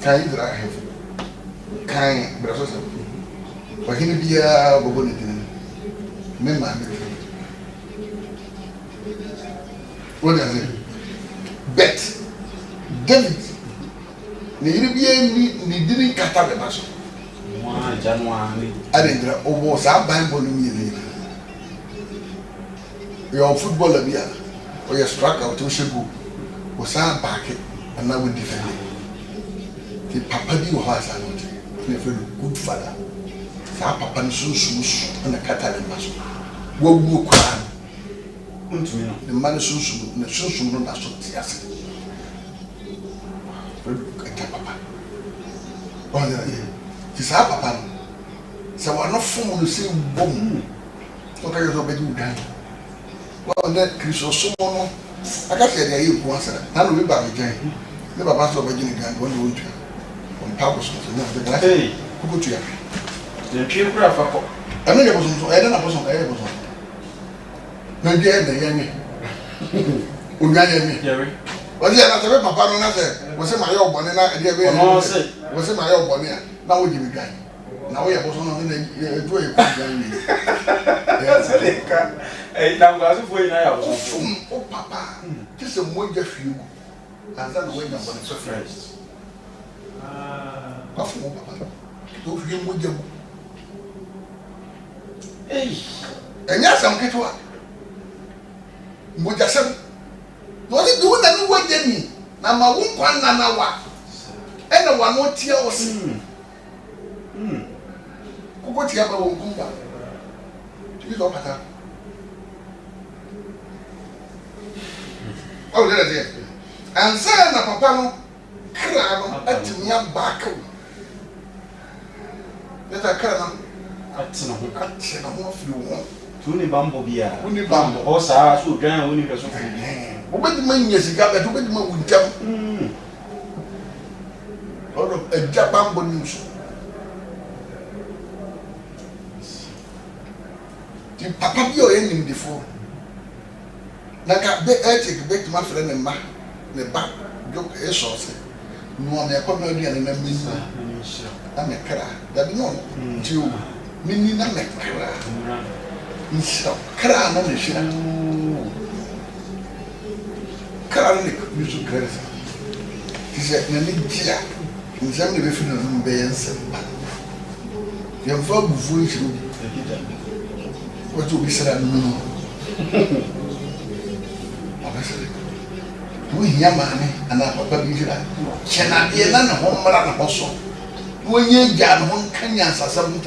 Can you have kind brothers? But he be a bonnet. Remember, what does it? Bet David. Ni didn't cut out the muscle. January. I didn't almost our Bible in your footballer beer or your striker to Shibu was our packet and now we defend it. The papa you has a good father. Sa papa and so and the Catalan muscle. What will cry? The man is so and the so not as yes. Papa. Oh, it's our papa. So we're not formed the same bomb. What are you doing? Well, that Christmas, I got the idea once. I don't remember again. Never passed over Virginia and one wound on purpose. Hey, who put you? The geographer. I know there was I don't know some air. No, the young. Unyanny. Was there not a papa? Was it my own bonnet? Was it my own bonnet? Now we give you guy. Now we are also on the way. Hey, now I was going out. Oh, papa, just a wonder for you. And then wait upon the surprise. Papa, don't forget what you. Hey, and yes, I'm getting what? What you said? What you do that? What you mean? Now, my won't one another. And one more tear was. What you have a woman to be up at her. Oh, there is it. And say, Papa, cram at me a back. Let a cram at some of you. Tuni bumblebee, only bumble, or Sarah, who drank only the Sophie. What the man is got that with my would jump. Or a Japan bonus. Papa be your enemy before. Like I take back to my friend and ma, the back joke a sauce. No one ever know the enemy. I'm a cra, that be known to meaning I'm a cra. So, cra, no, the shit. Cra, you should credit. He said, Nadia, in some way, from Bayans. Your father voice. What will be said? No. We hear money and our papa be that. Can I be none of home run also? When you got one canyons or something.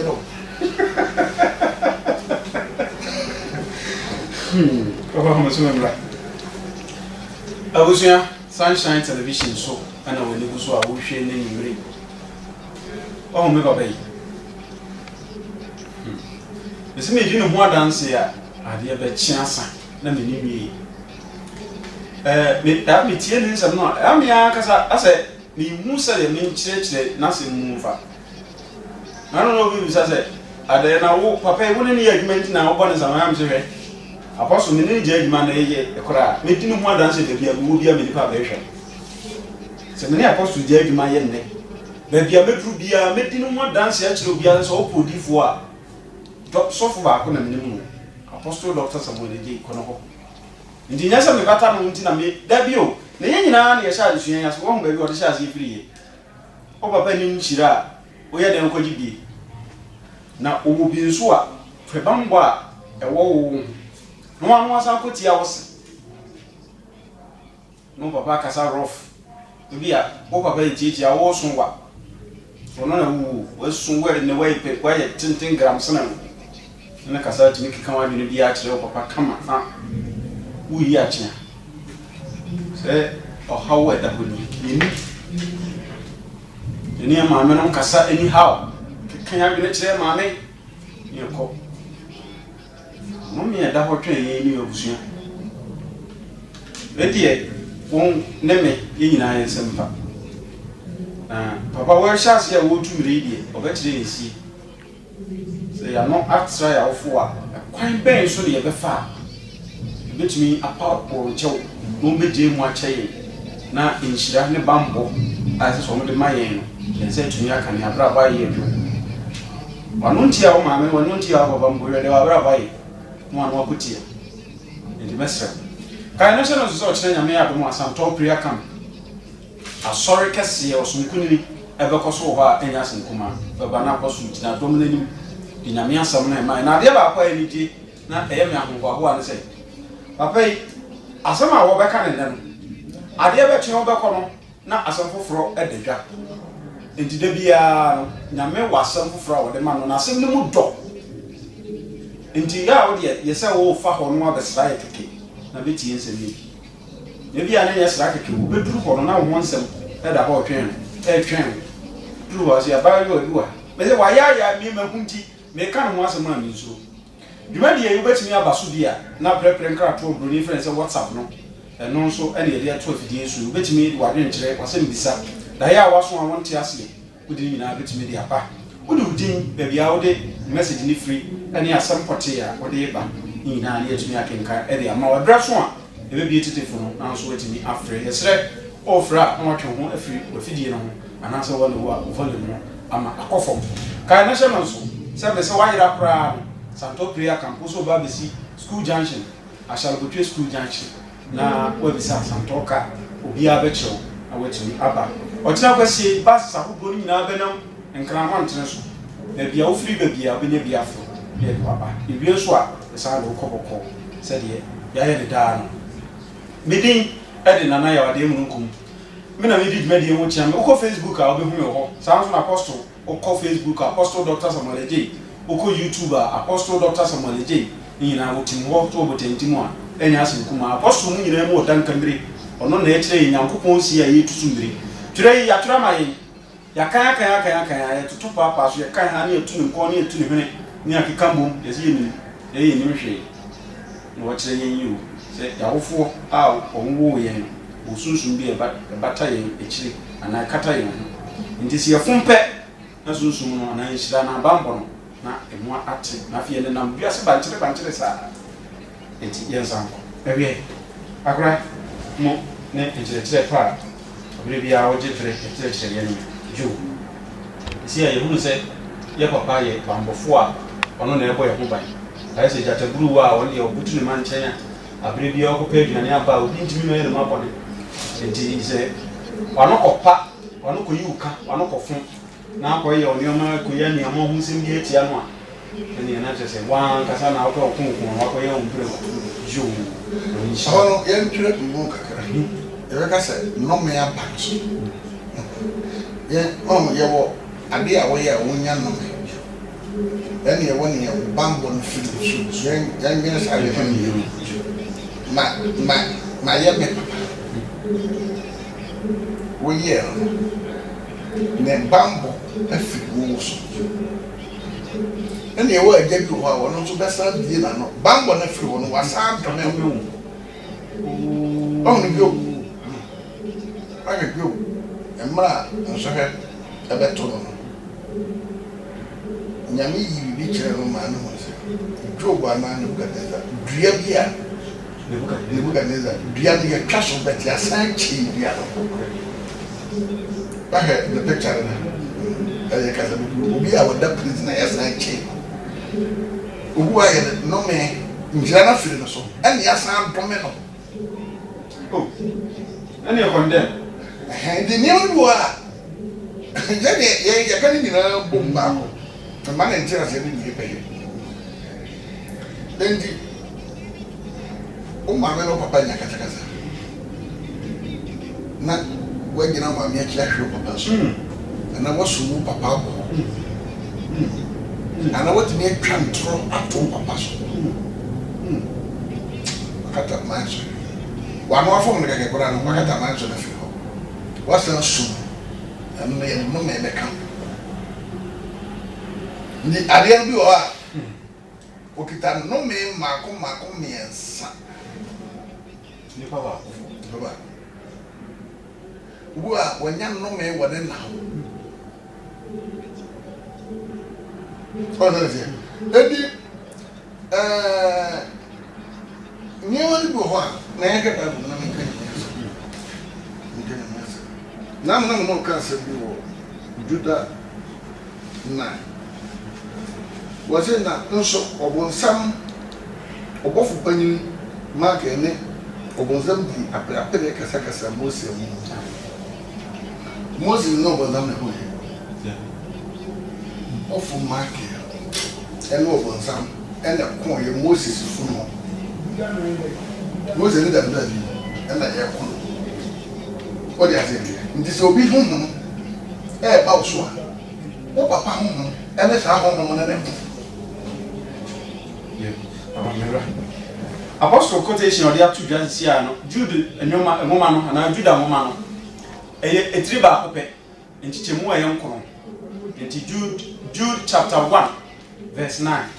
I was here, Sunshine Television show, and I will never saw a wish in any ring. Oh, make a bay. It's me, you know, more dance here. I dear bet chance. Let me leave me. That me tear this. I'm not. I'm here because I said, me Musa, the main church, nothing move. I don't know who said. I then I walk, Papa, wouldn't he argument now? What is a man's way? Apostle, me need judgment, a cry. Making more dance to be a movie of the so many apostles judge my end. Baby, I met Rubia, making more dance actually be as all put before. Drop soft back on a minimum. Apostle Doctor Samuel J. Conoco. Indeed, yes, I'm a pattern until I made debut. The young man, yes, I see as one baby or the chassis free. Over Benin Shira, where the Uncle G. Now, who will be in Sua, Prebangwa, a wall. No one was Uncle Tiawas. No papa Casa rough. To be a Papa Gigi, I was somewhat. For none who was somewhere in the way, quiet 10 grams. And I can to make come out in the actual papa come out. Who yachina? Say, or how wet that would be. The near my man on Cassa anyhow. Can I be a chair, mammy? You call. Mommy, a double train in your bush. Lady, won't name me in I simple. Papa, where shall see a wood to read or better see? They are not outside of war. A quite bad, so you ever far. Bet me apart or choke, no be Jim watching. Now in Shirani Bambo, I said, some of the Mayan, and said to me, I can have rabbi you. Wanuntia, o mamma, wanuntia of Bambu, they were rabbi. One more good year. In the master. Can I say, no, so I may have more some top prayer camp. A sorry Cassia or some couldn't ever cost over any as in Kuma, but Banapa suit, not dominating in a mere summer. My idea about any not a young one say. Papa, as some are back and them. I dare bet you over not as some for at the jack. Into the beer, Yame was some for the man on a single dog. Into your dear, yes, I will far on one beside to keep. Na beti yense mi. Maybe I never slack a cube, but true for now once at a whole train. A train. True as your barrier you are. But why I mean my hunty may come once a month so. You might be able to me about Sudia, now preparing crap to bring friends and WhatsApp no. And also any idea 12 years you bet me what didn't check was in this up. The hair was one want to ask you. Would you now bet me the apa? Would you think baby out there message me free and you some potato or the eba? In a year to me, I can carry a more dress one. It will be beautiful, now sweating me after a threat or frat, or to a free with Fidian, and answer one who volume. I'm a coffin. Can I say also? Seven so wide up proud. Santo Priya Campuso Babisi, School Junction. I shall go to School Junction. Now, where we sat Santoka, Ubia Betcho, I went to me Abba. Or Chapa say, Bass are going in Abenum and Cramon Tensu. There be a free baby, I'll be near Biafra. Here, Papa. If you swap. Salo Coco said ye, Yaya Dan. Meeting Eddie and I are demonum. Mina did medium which I'm Oko Facebook, I'll be home. Sounds an apostle, Oko Facebook, Apostle Dr. Samuel J. Oko YouTuber, Apostle Dr. Samuel J. In our team walked over 21. Any as in Kuma, Apostle Munimo more than Cambry, or no nature in Yankupon see to Sundri. Today, Yatrama, Yakaya, to two papas, Yakaya near to Corny to the minute near Kikambo, as you. Hey, Nimshi, what's saying you? Say, Yawfo, out on Woyan, who soon be a battalion, actually, and I cut in. In this year, from pet, as soon as I should have a bump, not a more active, not feeling them just about to the bunch of the side. 80 years uncle. Every I cry more into the trade part. Maybe I would get a Jew. See, I who said, Your papa, ye, bamboo four, or no neighbor who buy. I say that a blue hour only or put in Manchina, a baby occupied and about into me made them up on it. And he said, one of pap, one of you, one of phone. Now, for your young Kuyani among who's in the Etiana. And the answer said, one Casana out of Kung, what for your own Jew. So, young children, like I said, no me a patch. Yeah, oh, you are a dear way a woman. Then you want your bamboo and food. Young years I live on you. My young papa. We hear the bamboo and food also. And you were a gay one of the best idea. Bamboo and food was hard to know. Only you. I could go. And Ma, and so had a better. Nyami yi bichira no man no se Job anan Nebukadnezar dua bia Nebukadnezar dua de twa so bet ya san chi dua no back the picture na ay ka sabu obi a wada prisoner ya san chi obu aye no me njira na firi no so en ya san dome no oh en ya condemn the new dua ya kan ni na bomba ko the man in China said, "You pay." Then the Umma no papa nya kata kasa. Na wagi na mama ya hwe papa so. Na wasu papa ko. Ana what me control ato papa so. Kata manso. Wa no afọ no keke kora no kata manso na fi ho. Wasa so. Ana ya no me be kan. Ni ariel bi o a okita no me mako miensa ni baba uwa wanya no me wode na o na ze edi ni wali bi ho a na ya ka na me kan no cancer be Judah 9. Was it not also of some of Penny Mark and of them the Apple Casacasa Moses. Moses no one than of Mark and over some and a coin Moses full. Moses didn't love you and I have one. What do I say? Disobey home. About so. Oh, papa home. And let's have home on them. Apostle quotation or the up to Jansiano, Jude and Yoma and woman, and I Judah woman. A triba hope into Chimua Yonkon. Into Jude chapter 1, verse 9.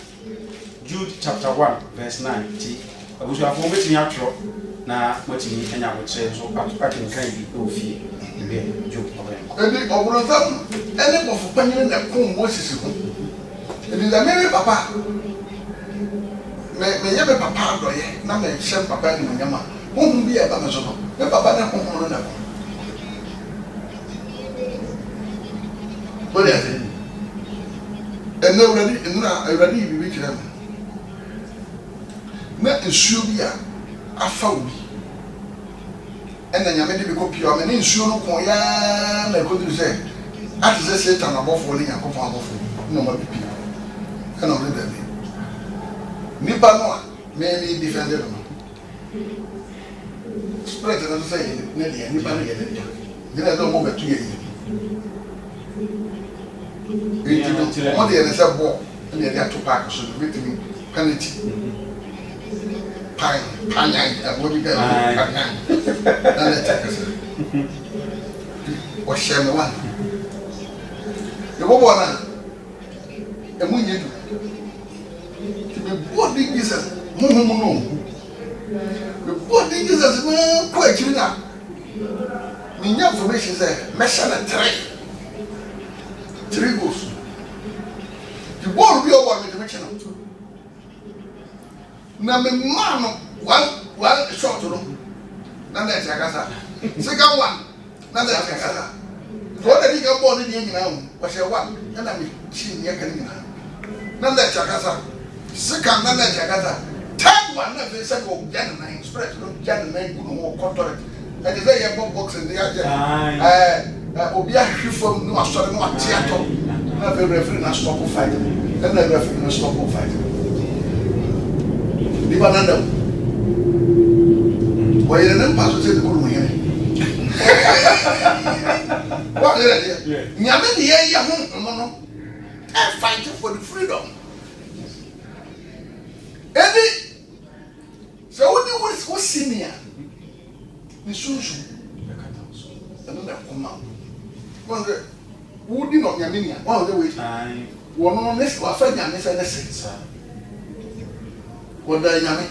Jude chapter 1, verse 9. I wish you have one meeting out now, what you need, and I would say so. I can kind of feel the joke of them. And the Obrozam, and of Penny and Kum Moses. It is a merry papa. May you be papa, now may send papa in Yama. Whom be a Bamazo? The papa and home on them. What is it? And already be with them. Not in Subia, I found. And then you made me copy of an insurance. I could say, I just said, I'm above falling and come off. No more people. And only that. Nipanoa may be defended. Spread and say, Nelly and Nipanoa. Then I don't move it to you. One day, there's a ball, and they have to pack so with me penalty. Pine, and what we get. Or share me one. The woman, and when you do, to be body Jesus, no. The body Jesus is quite enough. My information says, measure a three goals. The ball will be over with the mission. Now, my man, one shot to them. None that's a second one, none that's a what did he go born in the Indian? Was a one, and I'm seeing Yakanina. None that's a casa. Second, none that's a casa. Third one, that's the second Janine Express, no Janine, no contract. And the very above box in the other. Obia from no story, no theatre. Have a referee and stop of fighting. And the referee and stop of fighting. Libananda. Why you didn't pass to say the good one? What did I do? Yamini, Yamu, and fighting for the freedom. Eddie, so what do you was senior? The Susu, and then come out. One day, who did not Yaminia? One of the ways I one on this was fed Yamis and the six. What the Yami?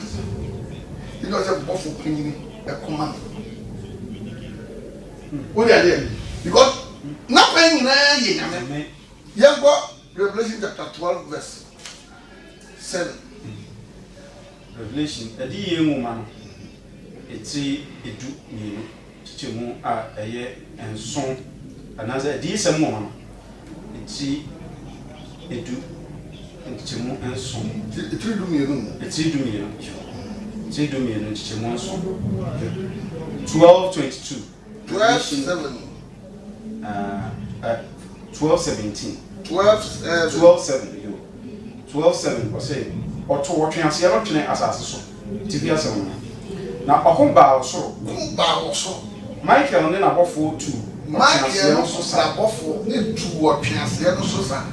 You know, a buffalo cleaning a command. What are they? Because nothing in young boy, Revelation chapter 12, verse 7. Revelation, a dear woman, it's a do me to move a year and song. Another decent woman, it's a do to move and song. It's a do me, it's a do me, it's a do me, and it's a monster. 12:22. 12:7. 12:17. 12:7. 12:7 was saying, or to what you see a lot in assassin. TV now, a home bow so. Michael and then a buffalo too. Michael also a buffalo into what Piaciano Sosa.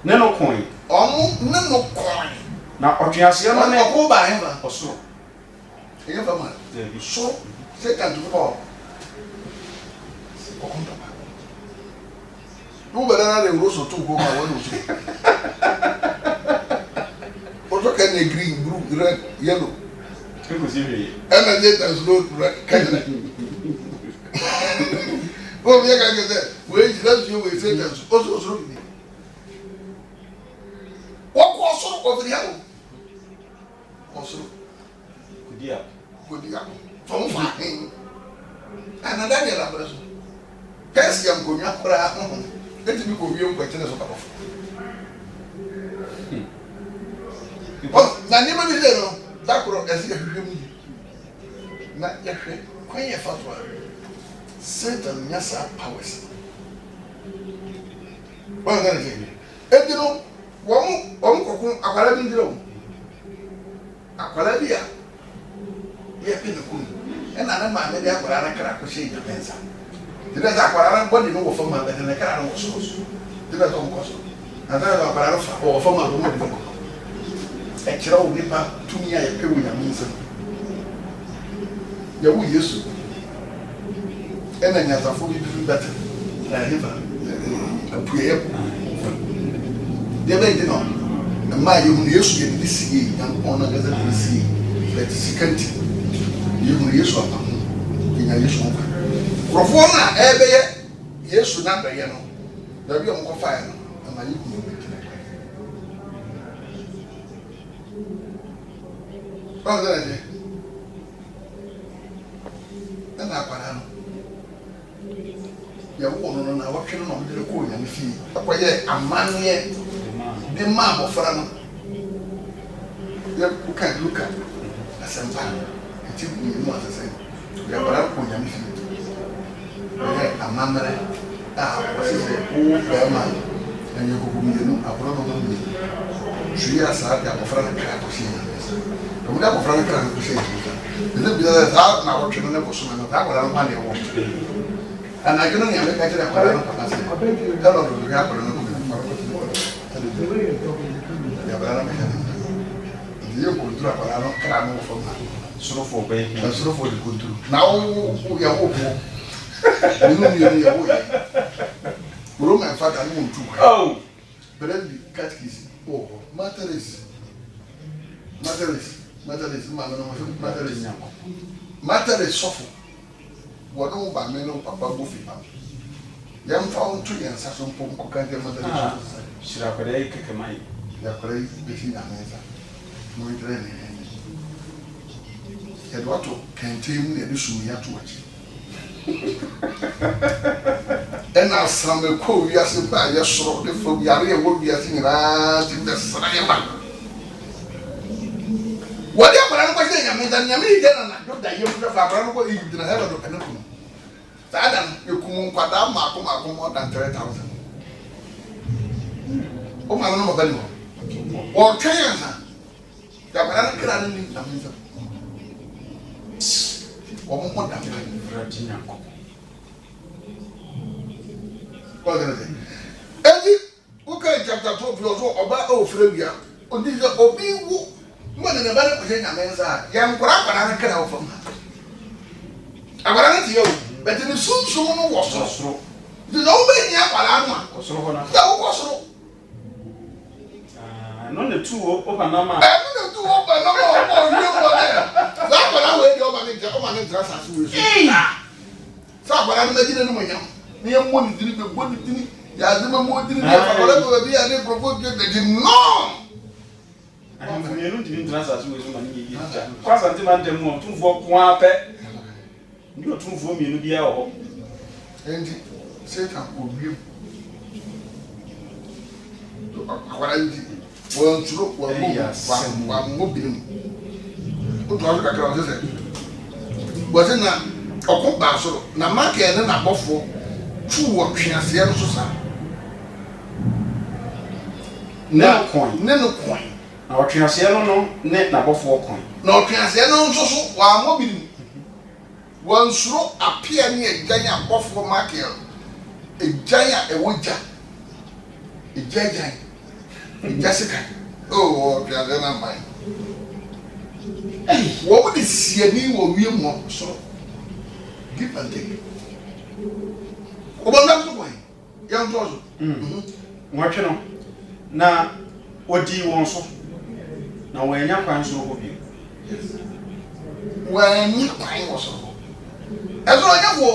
No coin. No coin. Now, or Piaciano go by ever or so. So, second to fall. No, but I didn't go so to go by one. What can they green, blue, red, yellow? And I did as low red. Oh, yeah, I get that. Where does you will say that's also me. What was over the apple? Also, good apple. From fine. And I did that person. Kasi ya mkonya kora eti bi ko wie mkwache ne so ka bofo na ni ma bi le no dakoro esi ya hwehwe mu na ya hwe kwan ye fatwa Satan nyasa powers wa ngana je eti no wo mu kokun akwara bi ndiro akwara bi ya ye pe ne kun ena na ma me de akwara na kra ko she ya pensa dida za akwara body no wo fama be ne kra no wo so dida to ko so ada na akwara fa wo fama do mo de ko e kira wo nipa tumi ya pe wo nyame nsam ya wo Yesu ena nyatafo bi bi beta na hiva apuye de be de no ma ye hu Yesu ye ni sie yan ko na gaza ni sie let sikanti ye hu Yesu apa nya Yesu apa profo na ebe ye Yesu na be ye no da bi o mo fa ye no ama ye hu be kina ba da je na para no ya wo no na wa twene no de ko nya me fi akoye amane de ma mo fra no ya buka luka asempa ti ni mo asese ya para ko nya me fi ya amamre wasese o ba ma anya ko mi no abro no no juya sa ya mo fra na ka ko shi to mo da mo fra na ka ko shi de bi da na wo twene ne ko so na ta ko da ma ne wo ana gino ni ameka tena kwa leo kapasa tano ndo ya kwa leo ya bana meka ndiyo kultura kwa leo kana mo foma surofo be na surofo de kultura na o ya wo ni ya wo ya bro my father ni muntu oh berendi catechism oh materis mama no materis sofo wọ́n bá mi ló papa bó fi pam yẹn fa ohun tó yẹn sasọ mpọ nkọ kájẹ mọtò ní sọ ṣìrà pẹ̀lẹ́ yìí kẹ̀kẹ́ máa yìí yàkọrẹ yìí bẹsí nyàmé ẹsà mo ń tẹrẹ nìyẹn yẹn wàtò kẹntẹ mu yẹn de sùn yẹn ato ọkyi ẹnna asàmẹ kọ wiase bá yẹ sọrọ ne fọ yàrá yẹ wọ wiase nyinaa ti bẹ sara yẹ ba wọ́n di akọrẹ nípa ṣe nyàmé ẹsà nyàmé yìí dẹ́ nana dọ́ da yẹ fúnfẹ́ fún akọrẹ nípa yìí dìnnà hẹ́rẹ́ dọ̀ pẹ̀lú kùn. Adam ekumu nkwada mako more than 3,000. O ma no mabali mo. O twen sa. Ya bara na kra ni na menza. O mo da pa Virginia ko. Ko ga na. Edi o ka chapter 2 plus oba o frewia. O di zo obi wu. Mo na ba na ko je nya menza. Ya nkora bara na kra o fam. Agora na ti yo. But in the soon was so. The no many are was so. That was so. None the two open number. I'm not too open number. That's what I wait over me. Come on, dress as we say. So, but I'm making a woman. Near one didn't be one thing. Yazima more didn't be a little provoked. They did not. I didn't dress as we say. Quite until I didn't want to walk one pet. You too for me to be out. And Satan will be well, true, one moving. What was I going to say? Wasn't that a compassion? Namaka and a buffalo, two what she has the other. No coin. Our Triasiano, net number 4 coin. No Triasiano, so while moving. One slow appear near a giant buffalo market, a giant, a winter, a giant, a Jessica. Oh, Piazana mine. What would it see a name or real more? So give and take. About that way, young Johnson. What you know? Now, what do you want so? Now, when you're crying so of you. When you're crying also. As long as you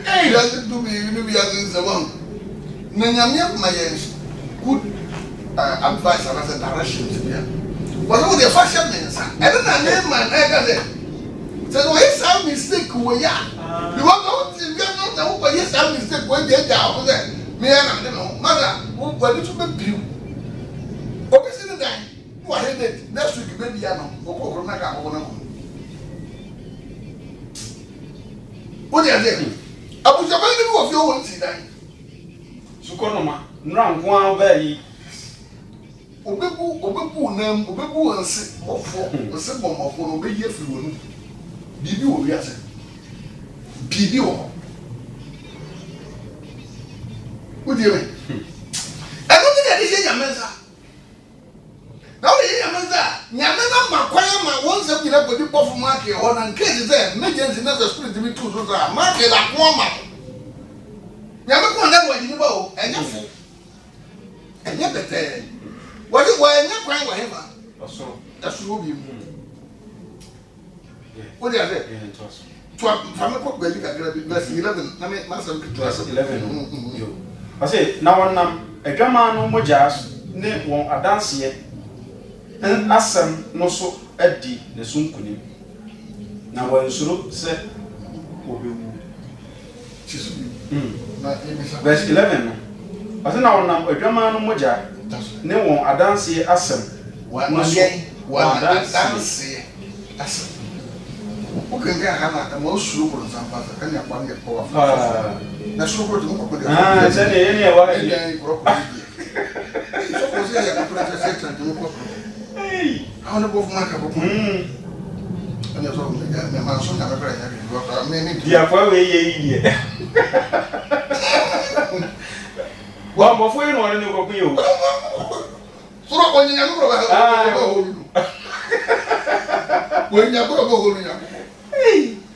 hey, doesn't do me, you be as the one. Nanyamia, my good advice and as a direction to me. What would the fashion means? I don't know, my name. So no yes I mistake we ya. Because no you not know yes I mistake when they down there. Me and no mother who body to be bill. Obi see the guy. Who are headed next week maybe ya no. Go na ka go na. What are they? Abu Jabal ni wo fi o won ti dan. Sukonoma nra nko abayi obebu nam obebu anse bofo ose bomofo no obeyi afiri wonu bibi wo wiase bibi wo odi we eno ni de je nyamenza na wo ye nyamenza nyamenza makwaya ma wonse kwira bodi bofo market ho na nkezi ze emergency na spirit bi tu so za market la ko ma nyameko na wo ni ba o enyafo enye bete what is why enye kwan wa hema asuro bi mu what is it to fameko beli ka gra bi verse 11 na me masam to verse 11 yo ase na wonnam adwama no mojas ne won adanse en asem no so adi ne sunkunim na wansuro se obewu chisu verse 11 no ase na wonnam adwama no moja ne won adanse asem no so wa adanse asem o ganga hana mo suru ko nsampa ka nya kwa nge ko wa na suru ko dum ko de se ne ne wa ni ko ko di so ko se ya ko tra se tra dum ko awon bo fuma ka ko ana so me ma so na ka ya ni ko me ni dia kwa we ye yi wa mo fo yin won ni ko kun yo suru ko nya ko ba wo nya ko ba ho nya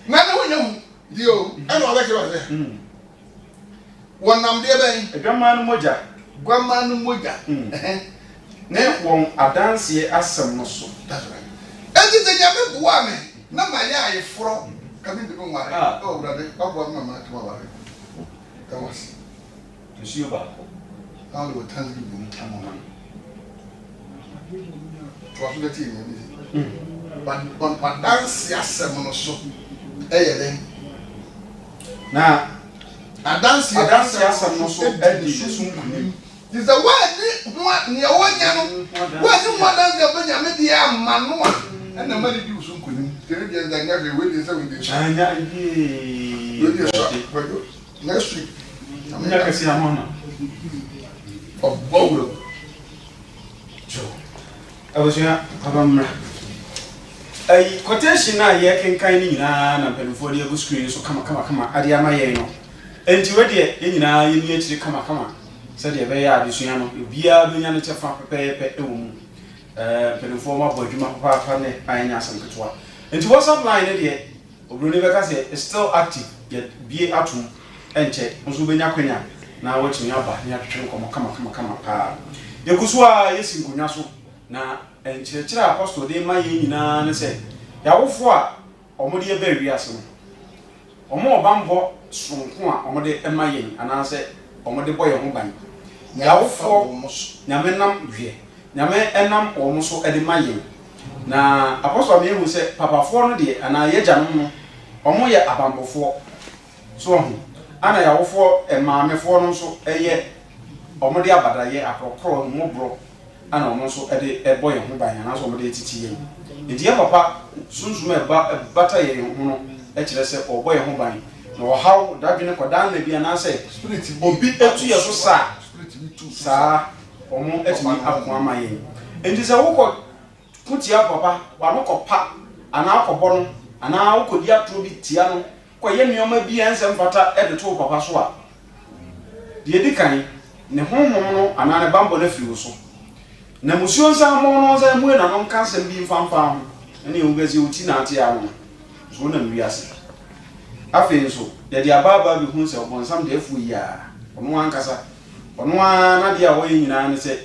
na na wo nya mu dio ana wa ba ke ba se wonam de ben adwama no moja gwama no moja ne won adanse asem no so enti de nya me buwa me na ma ya ayeforo ka bi de ko ngare o brade ba bo mama to ba re ka was to ba ko how do tell you amona to aso de ti ni but on adanse asem no so den na adanse asem no so adi sunkunim is the word ni o nya no word mo adanse ba nya me dia manoa na ma di usunkunim tere dia da nya we dey say we dey anya next week anya ka si amona of bowl jo abusia abamra ai quotation na ye kenkan ni nyina na mpelufo de abu screen so kama ade ama ye no enti we de ye nyina ye ni akiri kama se de be ya abusua no bia be nya no chefa pepepe ewo mu mpelufo ma bodwuma papa ne anya asem ketwa enti WhatsApp line de obroni be ka se still active yet bie atum enche nso be nya kwenya na watching aba nya twetwe komo kama pa ye kusua yesi nkonya so na enchirechire apostle de ma ye nyina ne se yawofo a omode ye ba wiase no omo obambo sonko a omode ema ye ana se omode boye ho ban yawofo nyame nam wie nyame enam omo so ede ma ye na apostle me hu se papafo no de ana ye gyanom no omo ye abambofo so ho ana yawofo emaamefo no so eye omode abadaye akrokro mobro ana omo so ede eboye ho ban ana so omode titi ye ndi ya papa sunsun bata ye ho no e kire se oboye ho ban na ohaw dadwene kodan na bia na se spirit obi etu ye so sa spirit bi tu sa omo etimi akwa ma ye ndi se woko kutia papa wa no kopa ana akobọ no ana wokodi atro bi tia no koye mioma bi ense mfata ede to papa so a de dikan ne honhom no ana ne bambo na fiwo so na musio nsa mo no nsa mu na no kansem bi mfamfa ho ene ugezi uti na ate ya no so na wiase afi nso de dia baba bi hu se obonsam de afu ya ono ankasa ono na dia wo nyina ne se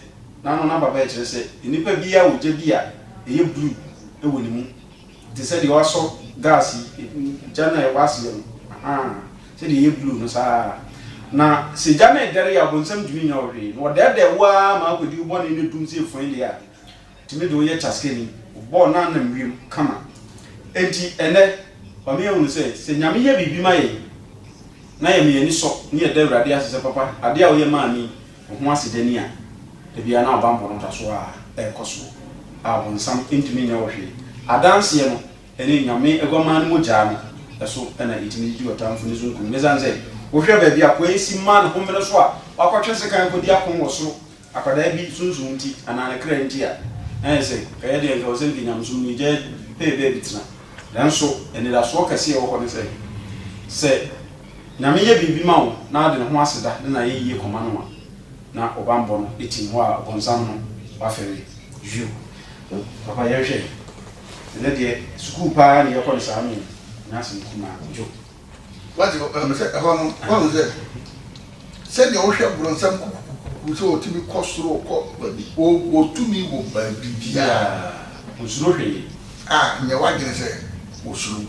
na no na baba e kire se enipa bia wo je bia eye blue e woni mu de se de waso gas jana e wase no se de eye blue no sa na se jana e dere ya bonsam dumi nya ore no de wa ma akodi ubo ne ne dum se fun de ya timi de wo ye chaskeni ubo na na mwiem kama enti ene me ehunu se nyame ye bibi ma ye na ye me ani so ne ye da awurade asese papa ade a wo ye ma ni ho asedani a de bia na abambo no taso a ekoso a wonsam intimi nya wo hwe adanse ye no ene nyame egoma no mogya no eso na itimi di otamfo ni so nkum ne zanze wo hwe ba bia ko esi ma no homene so a wakotwe se kan ko di akon wo so akada bi sunsun nti anane kra nti a say kaya de nka osen bi nyam so ni je pe bitina dan so ene da so kase wo ko ne say nyame ye bibi ma wo na de ne ho aseda na ye yie koma no na obambo no etin ho a bonsam no wa fere ju papa ye hwe ene de school pa ni ye ko ne sa no na sin kuma jo what you say ho say de wo hwe bronsam so otimi kosoro ko o tumi wo ba bibia osuro hwe nya wagene se osuro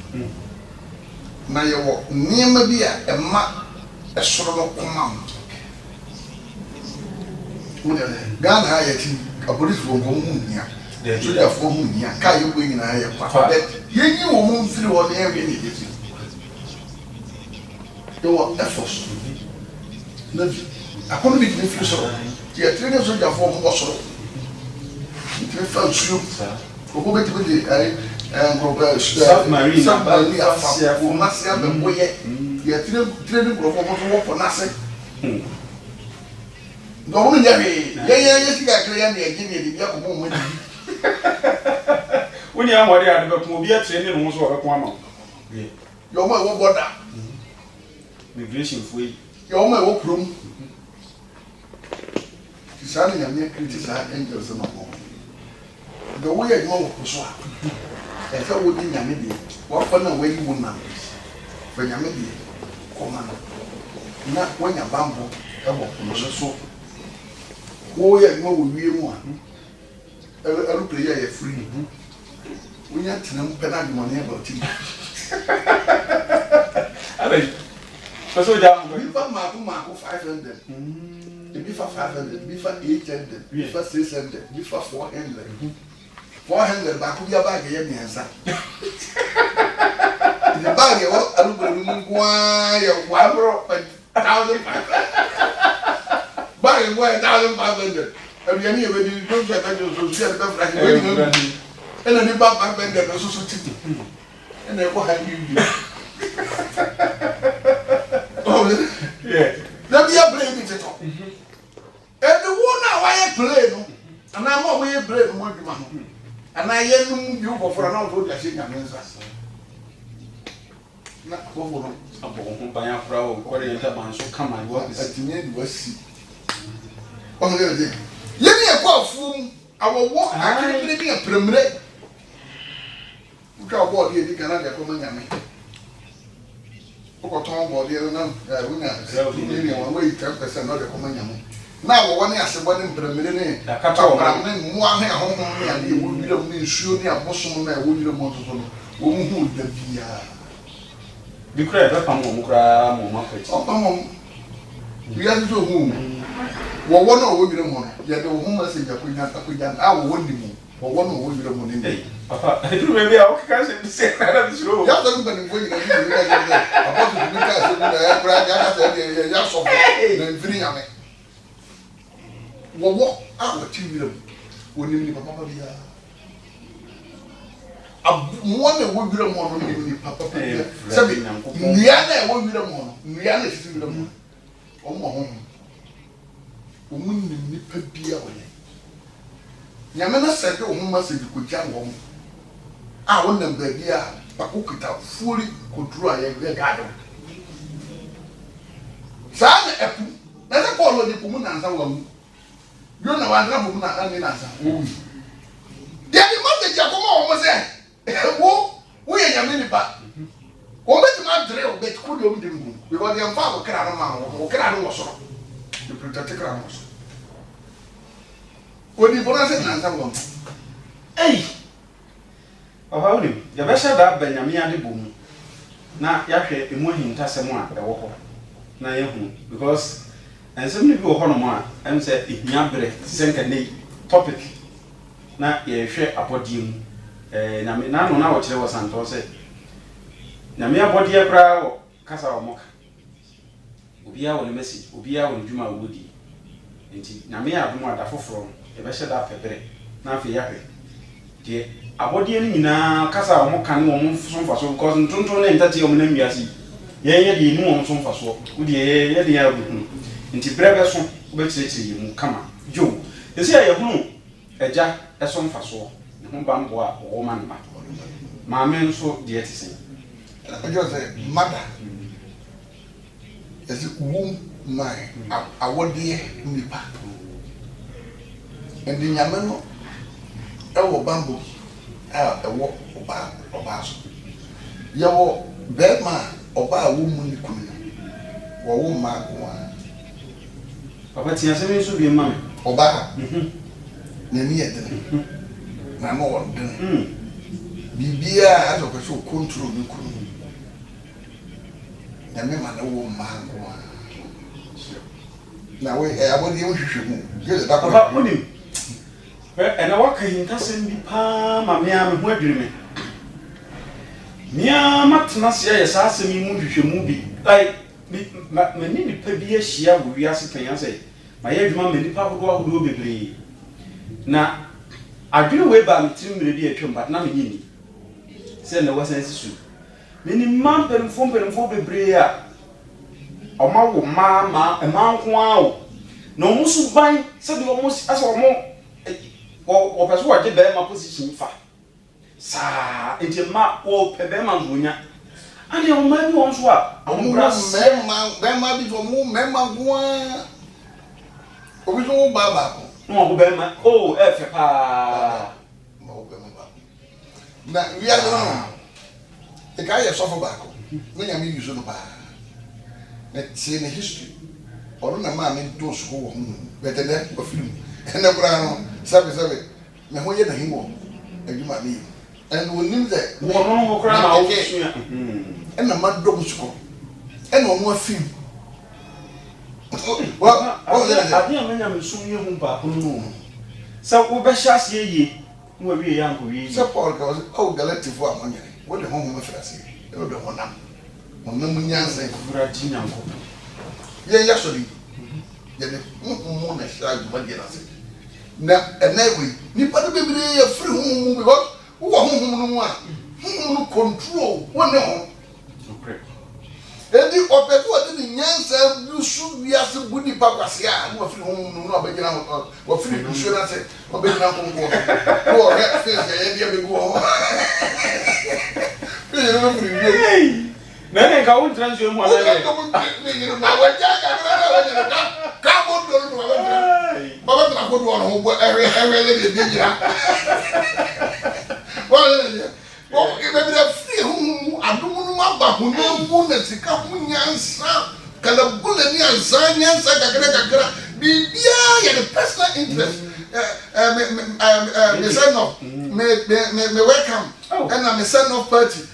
na ye wo niema bi a ema esoro no koma mo de Ghana ha ye ti apolice fo ko mu nia so da fo mu nia ka ye bo nyina ye kwa ye yi wo mu mfiri wo ne ye ni ye ti yo efforts na akono bi ni firi soro ti etrene so da fo mo soro ti fa suyo ko ko beti beti ai ngroba submarine afa ko masia be boye ti etrene ngroba mo so wo nase no mo nya be ye siga kre ya na ye ni di ya ko mo di woni amode ade be ko obi etrene no so wo be ko ama yo mo wo border migration foi yo mo wo krom Sani nyame criticize angels no mo. The way you know so. E fa wo di nyame bi. Wo fa na we yi wo na. Fa nyame bi. Koma na wonya bambo e bo no so. Wo ye no wo wie mu a. Elu play ya free. Wonya tenam pena di mo na about it. Ale. So ja mo. Bi fa ma ko 500. Be for 500, be for 800, be for 600, be for 400. 400 back to your bag, you answer. The bag, I look at you, why, 1,500. Bag 1,500. And you never did don't get that. And then the back vendor was so cheap. And I will have you. Oh, yeah. Let me play with it. And the one I play no, and I'm always playing more than one. And I am you for an hour to see your answer. Not for by a crowd, oriented man, so come and work at the end was see. On the other day, let me a call from our walk. I can't be a preliminary. We can't board here, you cannot come and me. Tom body, and I'm way 10% of the common. Now, one year, somebody preliminary, a couple of men, one hair home, and you will be the mean sure near Bosom, and will be the motor. Who would be crab, a market. We are to whom? Well, one or will be the money. Yet the woman said, I will win you. For one will be the money. Papa, I do maybe I'll catch it to say that I'm sure. You haven't been going to the what our children when you papa be a one will be the more than papa. Niana won't be the more. Niana is the more. Oh, my home. Woman, nipper be away. Yamana said, oh, must you could jam home. I want them baby, but cook it out fully control a garden. Son, that's a call on the woman and some. You know, I'm not woman and answer. There is much that almost said, we are your mini back. What makes my drill bet could you do? Because your father cannot or cannot also. You protect the crowns. When you put us in answer, hey. Oh, the best that Benjamin and the boom. Now, Yasha, the more him Tassamwa, the walker. Now, because. And some people hold on and said, if you have a second topic, now you share a podium. And I mean, now what there was Santos said. na me abode kra kasa wo moka obia wo ne message obia wo djuma wo di enti na me adom ada foforo e be hyeda pepere na afi ya hwe de abode ni nyina kasa wo moka ne wo mfo so because ntonton na entati wo na miasi ye de ni wo mfo so wo de ye de ya bu enti brebe so wo be kirikiri mu kama jo esi ya hunu eja eso mfa so ne ho bambo a wo ma nma maame nso de etisen ajo say mother esi womb my awodie nipa endi nyame no ewo bambo ewo oba so yewo bema oba wo mu ni kunu wo ma ko papa tia se me so bi ma me oba na ni yede na mo wo den bibia aso ko so control ni kunu na me ma na wo ma ko na we abodi wo hwehwe mu ye da ko papa onim na waka hinta sem bi pa ma me a me ho adwiri me mia matna se ya sa asem mu hwehwe mu bi like me ni pa bi ahia wo wiase kan say ma ye adwuma me nipa hodo bebre na adwiri we ba me tirimre bi atwam but na me nyini se na wasan sisu me ni mampermfo bebre a oma wo ma nko awo na omusu ban se de omusu asa omo wo peso wo de be ma position fa sa enti ma wo pe be ma nzonya ani o ma bi won so a omu ma bi so mu mema goa obi so ba ko no be ma o e fe pa ma wo be ma na wi a no e ka ye so fo ba ko me nya mi yuso no ba na tie na history oro na ma me do so wo hu betede ko film ene bra no sabe me ho ye na hinwo adwuma mi and wonim ze wo no kra na wo sua ena ma do musuko ena o mo film wa ade amanya me so ye hu ba ko no sa wo be hya se ye wo wi ye anko wi se Paul ka o galatifu amanya wo de ho ho mafrase e wo de ho nam onam nyanse fura ti nyanko ye ya so di ye de mo na sha ju ma de na se na enagui ni pa de bebre ye free hu because wo hu no mu a hu no control wo ne ho okay edi opetu odi ni nyansa yusu wiase buni pakwase a wo free hu no abegina wo free kusu na se obegina konko wo re face ye dia begu ho ye no free ye nene ka won transfer mu ala ne ni na waja ka na waja ka bo do no waja baba na ko do no bo ewe le de nyira wala ne o e be be free hu adum no ma ba hu na mu na sika hu nyansa kala bule ni ansa nyansa kakra bibia ya the personal interest me son of me welcome and me son of party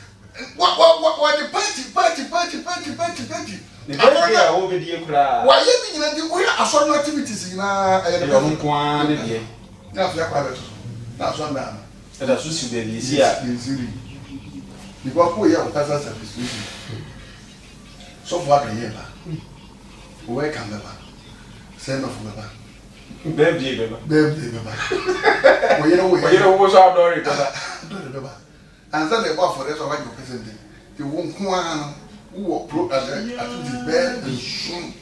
what the party ne be ya wo be die kura wa ye bi nyina di wo ya aso activities na e de on kwa ne die na afia kwa beto na so na e da so si be bi si a ziri ni kwa ko ya okaza service so for the year ba welcome baba send off baba birthday baba wo ye wo so adore baba and then the bar for that what you present the won ko an wo pro at the bed and soon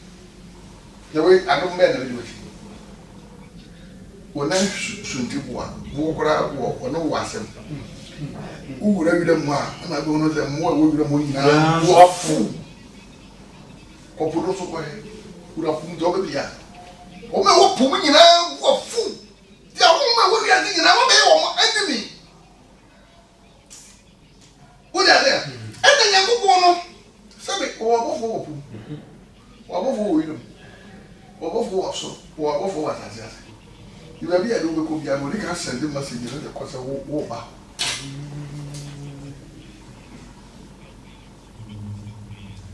the way I don't make the video when I sunti boa wo kra wo no wasem wura wi dem ha na be no dem mo wo wi dem nyina wo fu ko pro so ko he wura fu do be bia o me wo pu nyina wo fu ya wo me wo ya nyina wo be wo mo enemy wo ya there ene nya gugu no sabe wo bofo wo pu wo bofo wo wi wo bofo wo so wo bofo wo atazia you be a do be ko bia mo ni ka send message no de ko se wo ba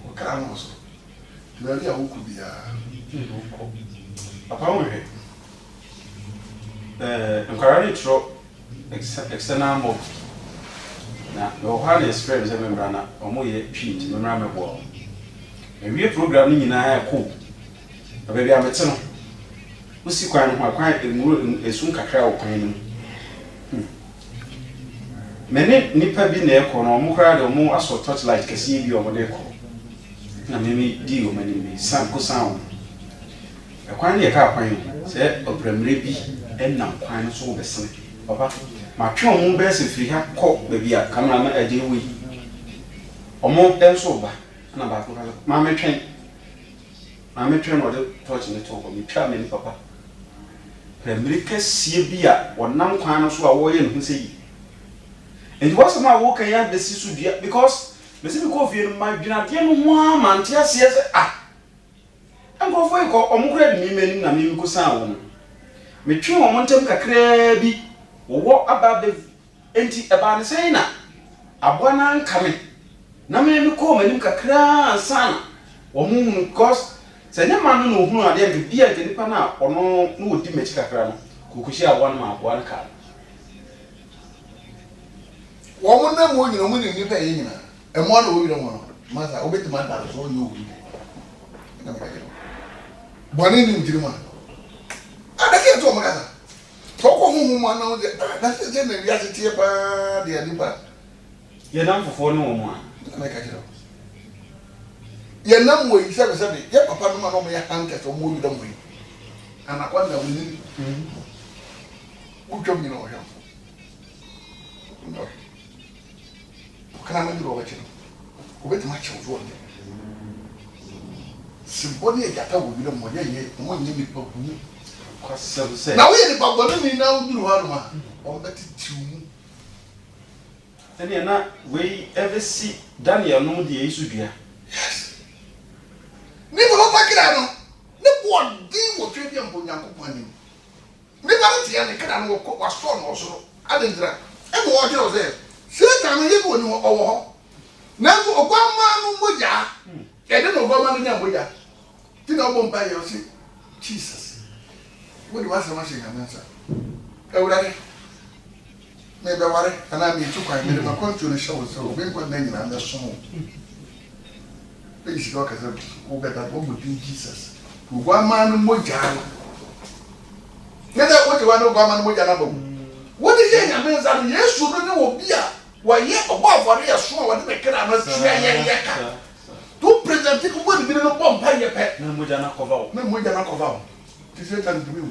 o ka no so you be a wo ku bia papa wo he encourage tro external mob na no hard experience member na omo ye twi member mebo ewie program ni nyina ko ababi amete no usi kwan ho kwan esun kakra wo kwan no mene nipa bi na ekọ no omo kra de omo aso torchlight kase bi omo de ko na meme di o mani me san ko san ekwan ne ka kwan se obramre bi enam kwan so wo besene papa ma twe omo be se firi ha ko ba bi a camera na ade we omo enso ba na ba ko ma metwen no de torch ne to ko mi twa me ni papa America sie bi a wonam kwan so a wo ye no se yi and what's my work ya de sisu dia because me se ko fie no ma dwuna de no ho amante ase se enko foi ko omukura de mi mani na mi ko san wo no me twe wo montem kakra bi wo aba be enti eba ne sei na aboa na nkame na me ko manim kakra san wo mu because se nya man no hunu ade nke bia de nipa na ono no odi mechi kakra no kokushi aboa na ma aboa na ka wo na mo nyina mo ni nipa ye nyina e mo na wo yiro mo masa obeti ma da so yo wo na me ka yo boni ni ndiri ma adake to mo ka to ko hu ma na da se na ya se tie pa de nipa ye nam fofo no mo a na me ka yo ye nam mo yi sabe ye papa no ma no mo ya hanke so mo yiro mo yi anakwa na wo ni wo twom nyina wo hwa no kana ma duro wache obeti ma che ozo onde simboni e gata wo bi mo ye mo nyi mi pa bu kwasem se na wo ye ni pa bo ni na wo duro ha no ma o beti tiwu ene na we ever see Daniel no de yesu bia yes ni mo pa kira no ne bo din wo twe bia mbo nyankopon ni ni ba ti ya ne kira no wa so no so adendra e mo wo je o se Satan no yebo ni owo ho. Na so ogwama no moja. E de no ogwama no nya moja. Ti na obo mpa ye o si Jesus. Wo di wasa ma shega mensa. E wurare. Me be ware ana mi tu kwa me de ma kontu no shawo so obi kwa na nyina na so. Be isi ko ka se o be da o din Jesus. Ogwama no moja. Ne da wo ti wa no ogwama no moja na bo. Wo di ye nya mensa no Yesu no ne wo bia waye obo afori yeso a wode bekira na tia ye ka tu present ko bo ni no bomba ye pe na moja na cover o ti se tan dumi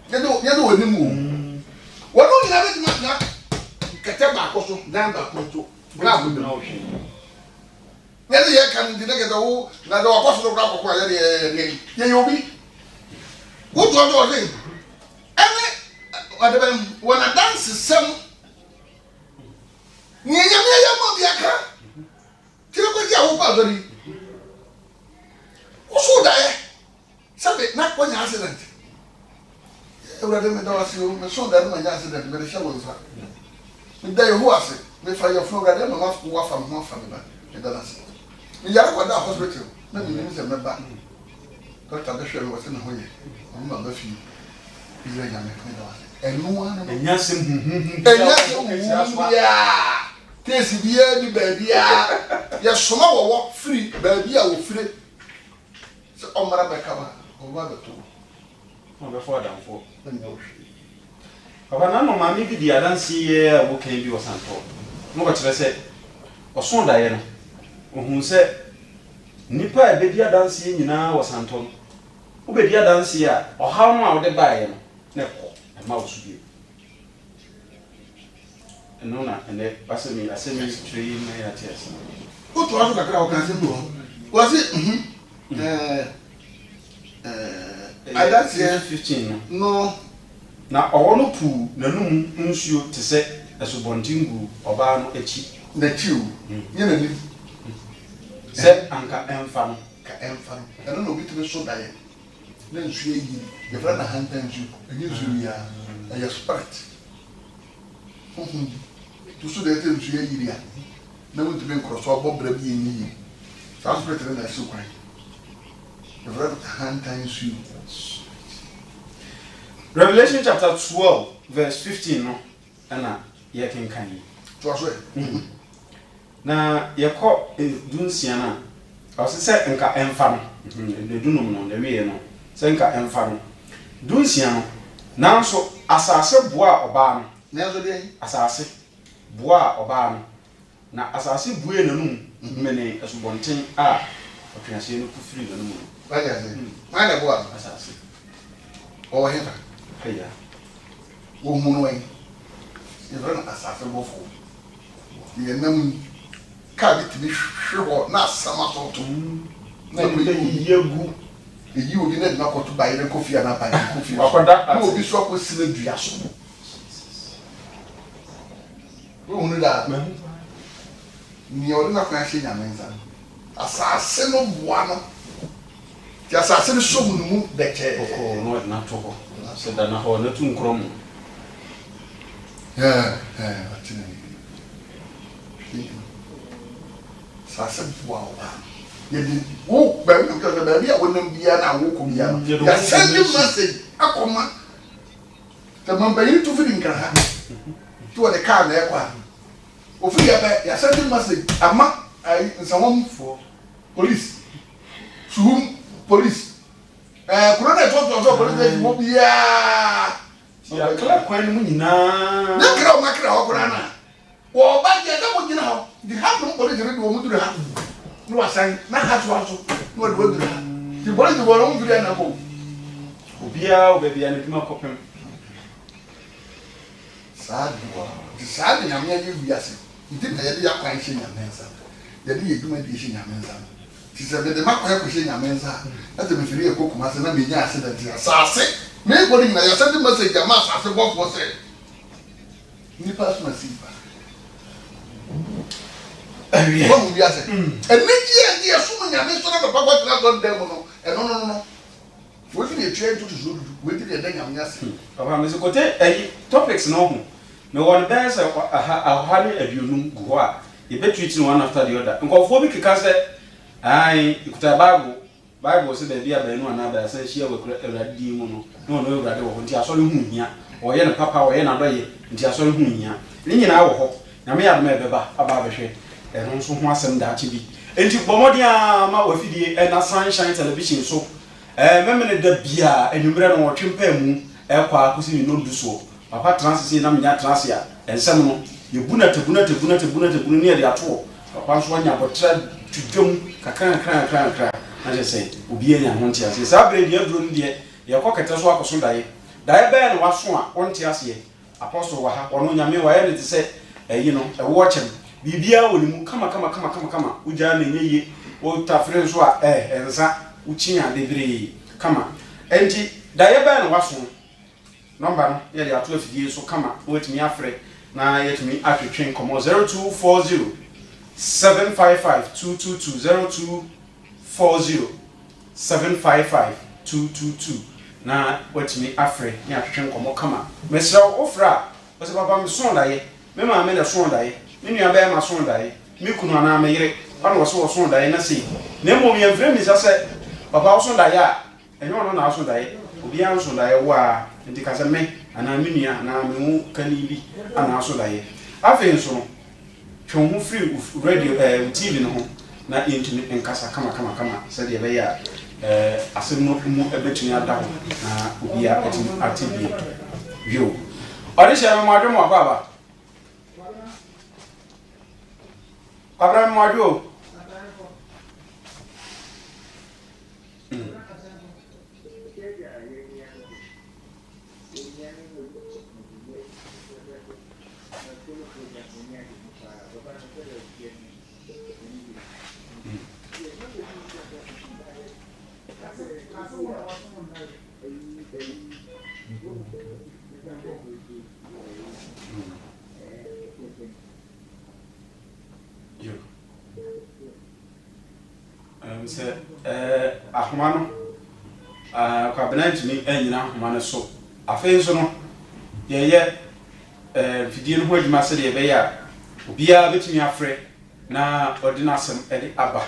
ye do woni mu wono nyina be ti ma kete ba ko so dan ba ko so bra bu na o hwe ye kan di na ke do na do ko so do bra ko ye yobi wo do ze ene wade ben wona dance sem ni ya mo biaka tire ko dia wo pa zori o so da e sabe na ko nya accident e wura de me da wasi o me so da no nya accident me de shawo nsa me da ye ho ase me fa ye fo ga de no ma fo wa fa mo fa me ba me da nasa me ya ko da hospital na me ni se me ba doctor de hwe wo se na ho ye o ma ba fi ile ya me da wasi enu wa na enya sem ya tesi bia di baabia ya soma wo free baabia wo free so omara be kaba o ba to no be for damfo papa na no mami bi di adansi ye abokan bi wasanto no ko kire se oson da ye no ohun se nipa e be di adansi nyina wasanto wo be di adansi a ohaw no a wo de ba ye no ne ko e ma wo su bi no na ene asemi tree na ya ties o to aso kakra o kan se do o se adansi 15 no na owo no pu nanum nsuo te se esobontingu oba no echi na chiu nye na ni se anka emfa no eno no bitu so dae na nsuo yi ye fra na hanta nsuo enye nsuo ya ya spirit tu so de tem nsuo yi ya na wo tibe nkroso obo bra bi yi sa spirit na so kwan ye fra na hanta nsuo. Revelation chapter 12 verse 15 no ana ye kenkan to aso na yɛkɔ dunsia na ɔse sɛ nka ɛmfa no dunum no na wie no sɛ nka ɛmfa no dunsia no nanso asase boa ɔbaa no nanso de asase boa ɔbaa no na asase bue nanum mene asubɔnten a ɔtweaseɛ no kufiri nanum no wanya sɛ mana boa asase o hefa haya wo mu no yi yɛfrɛ no asase bɔfo yɛnam ka bi tumi hwe hɔ na asama tɔtɔ na yegu eyi obi na dina kɔto ba yɛrɛ kofi ana ba yɛrɛ kofi akɔda na obi so akɔsi na dua so wo hunu da ni ɔde na kwan hyɛ nyame nsa asase no boa no ti asase no so mu no mu dɛkyɛ kɔkɔ no na to hɔ sɛ da na hɔ na tu nkrom atina asase boa o yɛde wo baabi a wonam bia na wokɔ bia no yɛsɛnde message akɔma sɛ mambayiri to firi nkra ha nti wɔde kaa na ɛkɔ a ofiri yɛbɛ yɛsɛnde message ama nsawamfoɔ police suhum police kuro na ɛtɔtɔ police ɛdi wɔ biaa yɛkla kwan no mu nyinaa ne kra wo makra hɔ kora na wɔba gye sɛ wogyina hɔ de ha nom police ne de wɔ mu duru ha no wasan na hatwaso no de wadura ti bole de bole on dura na ko obia obia ne duma kopem saad nyame ye wiase nti na ye de yakwan hye nyame nsa ye de yeduma de hye nyame nsa ti se be de makwa ko hye nyame nsa na te me firi e kokuma se na me nya ase da ti asase me go ni na ye send message ama asase bofo se ni pass masiva Wọ́n bí ase. Ẹni jí ẹ súnmọ́ nyàmé sọ́nà bàbá gbọ́ tìlá sọ́nà dẹ́mu nọ. No. Wọ́n ti lè tún ẹ̀ tó ti sọ́dọ̀ wọ́n ti lè dẹ́ nyàmé ase. Papa mi sọ kote ẹyi topics náà hù na wọn bẹ́ẹ̀ sẹ aha ne aduonum gu hɔ a yɛbɛ treat one after the other. Nkɔfoɔ bi keka sɛ ayi ikuta Bible sɛ baabi a bɛnu anaa bɛɛ sɛ hyia wɔ Awurade din mu no na ɔno Awurade wɔ hɔ nti asɔre hu hia ɔyɛ ne papa ɔyɛ n'adɔyɛ nti asɔre hu hia ne nyinaa wɔ hɔ nyame yɛ adom ɛbɛba aba abɛhwɛ ɛno nso ho asɛm daakye bi enti bɔmmɔden a ma wafidie ɛna Sunshine Television so memene da bia anwummerɛ no wɔtwe mpaa mu ɛkɔ akɔsi ne nɔdu soɔ papa transisi na menya transi a ɛnsɛm no yɛbu na tabuna ne yɛde atoɔ papa nso anya bɔtra twidwam kakra na kyɛ sɛ obi anya ho nte aseɛ saa berɛ deɛ aduro no deɛ yɛkɔ kɛtɛ so akɔso daeɛ bɛyɛ no waso a ɔnte aseɛ apɔstol wɔ ha ɔno nyame wayɛ ne te sɛ ɛyi no ɛwɔ kyɛm bibia wɔ ne mu kama wogya na nyɛ yie wo tafre nso a ɛnsa wokyi ade bere kama enti daeɛ bɛyɛ no waso number no yɛde ato afidie so kama wotumi afrɛ na yɛtumi atwetwe nkɔmmɔ 0240 755 222 0240 755 222 na watumi afrɛ ne atwetwe nkɔmmɔ kama mesrɛ wo ofra wo sɛ papa me so daeɛ me ma me na so daeɛ me nua bɛyɛ ma so daeɛ me kunu anaa me yere ɔno wɔ so wɔ so daeɛ na sei na mmom yɛmfrɛ mi sɛ papa wo so daeɛ a ɛnyɛ ɔno na aso daeɛ obiara nso daeɛ wo a nti ka sɛ me anaa me nua anaa me ho kani bi anaa so daeɛ afei nso no twɛn ho firi radio TV no ho na yɛntumi nkasa kama sɛdeɛ ɛbɛyɛ a asɛm no mu ɛbɛtumi ada ho na obiara ɛtumi ate bi yo ɔde hyɛ me mmadwe mu akɔ aba abra me mmadwe o sɛ ahoma no kwabena ntumi anyina ahoma no so afei nso no yɛyɛ fidie no ho adwuma sɛdeɛ ɛbɛyɛ a obiara bɛtumi afrɛ na ɔde n'asɛm ɛde aba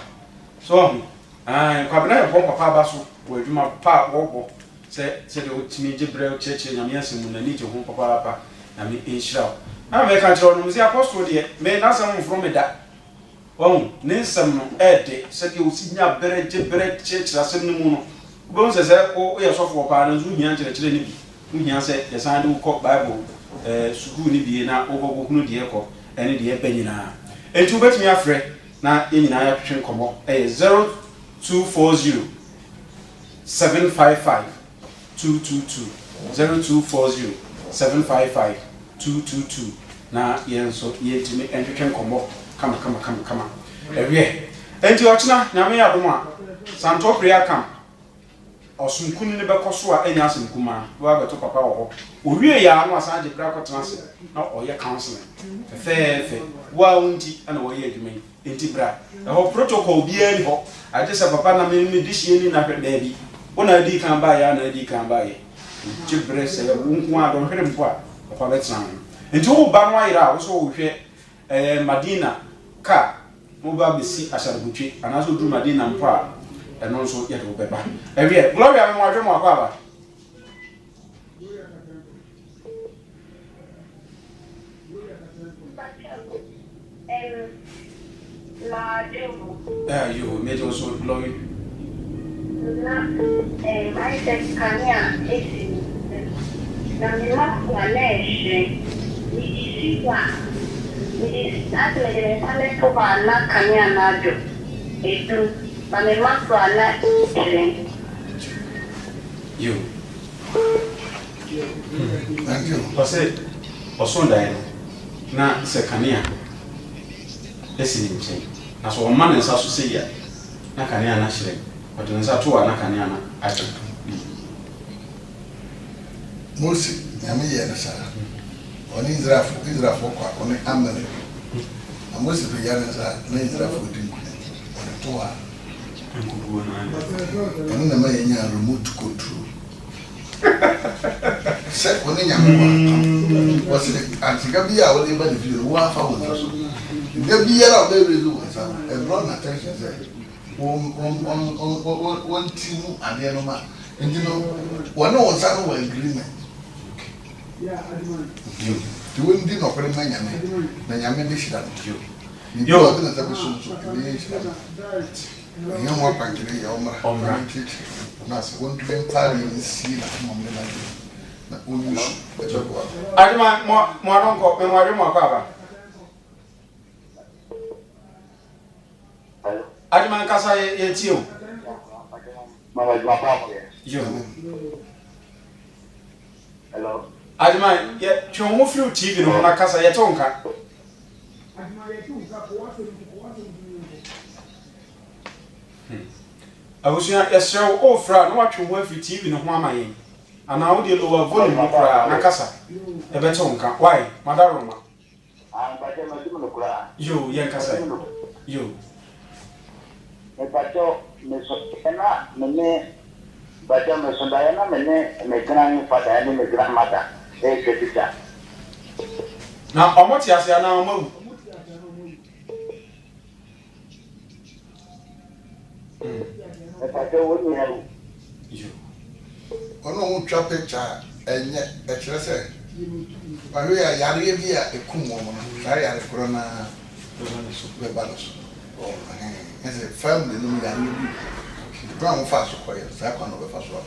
so ɔho kwabena yɛbɔ papa aba so wɔ adwuma pa wɔbɔ sɛdeɛ wotumi gye berɛ kyerɛkyerɛ nyame asɛm mu n'ani gye ho papaapa nyame ɛnhyira wo na me ka chiro no mzi apostle de me na sam from me da won ne nsam no ede se de osinya bere chira sem no mu no bo nse se o ye sofo pa na zu hia chire ni bi nu hia se ye san de ko bible school ni bi na ogogo hunu de ko ene de banyina enti ubetumi afre na yenyina ya twetwe komo 0240 755 222 0240 755 222 na yenso yetimi entwetwe komo kama ewie enti ochina nyame ya dom a santo prayer camp osunkunu ne bekoso a enya asenkuma wa beto papa wo ho owie ya no asan je prayer conference na oye counseling fe wa unti ana oye adwuma enti bra ho protocol bia ni ho aje se papa na me dihie ni na hwede bi wona di kan ba ya na di kan ba ye jibre se wonku a don hwede mpo a papa betan enti wo ba no ayira wo so wo hwe Madina ka mo ba besi asarbutwe anaso du Madina mpo a eno nso ye do beba ewie gloria me mo adwe mo akwa ba you made also glory na I said kanya na mima kwa leshe ni siwa ni atele tale to ba na kanya na jo edu ba mima kwa na you Thank you. Parce osonda na se kanya esi nche na so man nsa so se ya na kanya na hire odo nsa to na kanya na ato Mose nyame ye na sara oni Israel kwa oni amene na Mose be ya na sara na Israel din ko oni to a nkubuo na oni na ma ye nya remote control se oni nyame wa wasi antiga bia wole ba de video wa fa wo so de bia ra be rezu wa sa e draw attention say on team ade no ma ndi no wona won sa no agreement you wouldn't do no for my nyame na nyame be shira you yo na ta be so be shira you mo pa kire ya omra na se won do entire si na mo me na onu e to ko adima mo aronko me mo adimo akwa ba adima kasa ye ti o mama jwa pa mo yo hello adima ye twon free TV no na kasa ye tonka abusuya yesrew ofra na watwe ho free TV no ho amaye ana wo de lower volume kra na kasa e be tonka why madaroma ba je ma dum no kra yo yen kasa yo e ba to me so na me ba je me so da na me kana ni fa da ni me gra mata e ke tita na omoti ase ana omawu e ba je wo ni haru yo ono ho twa picture enye e kire se ba ho ya yare bi a ekum mo no yare corona so be balos ese family no yare bi ba mo fa so ko ya sa kwa no be fa so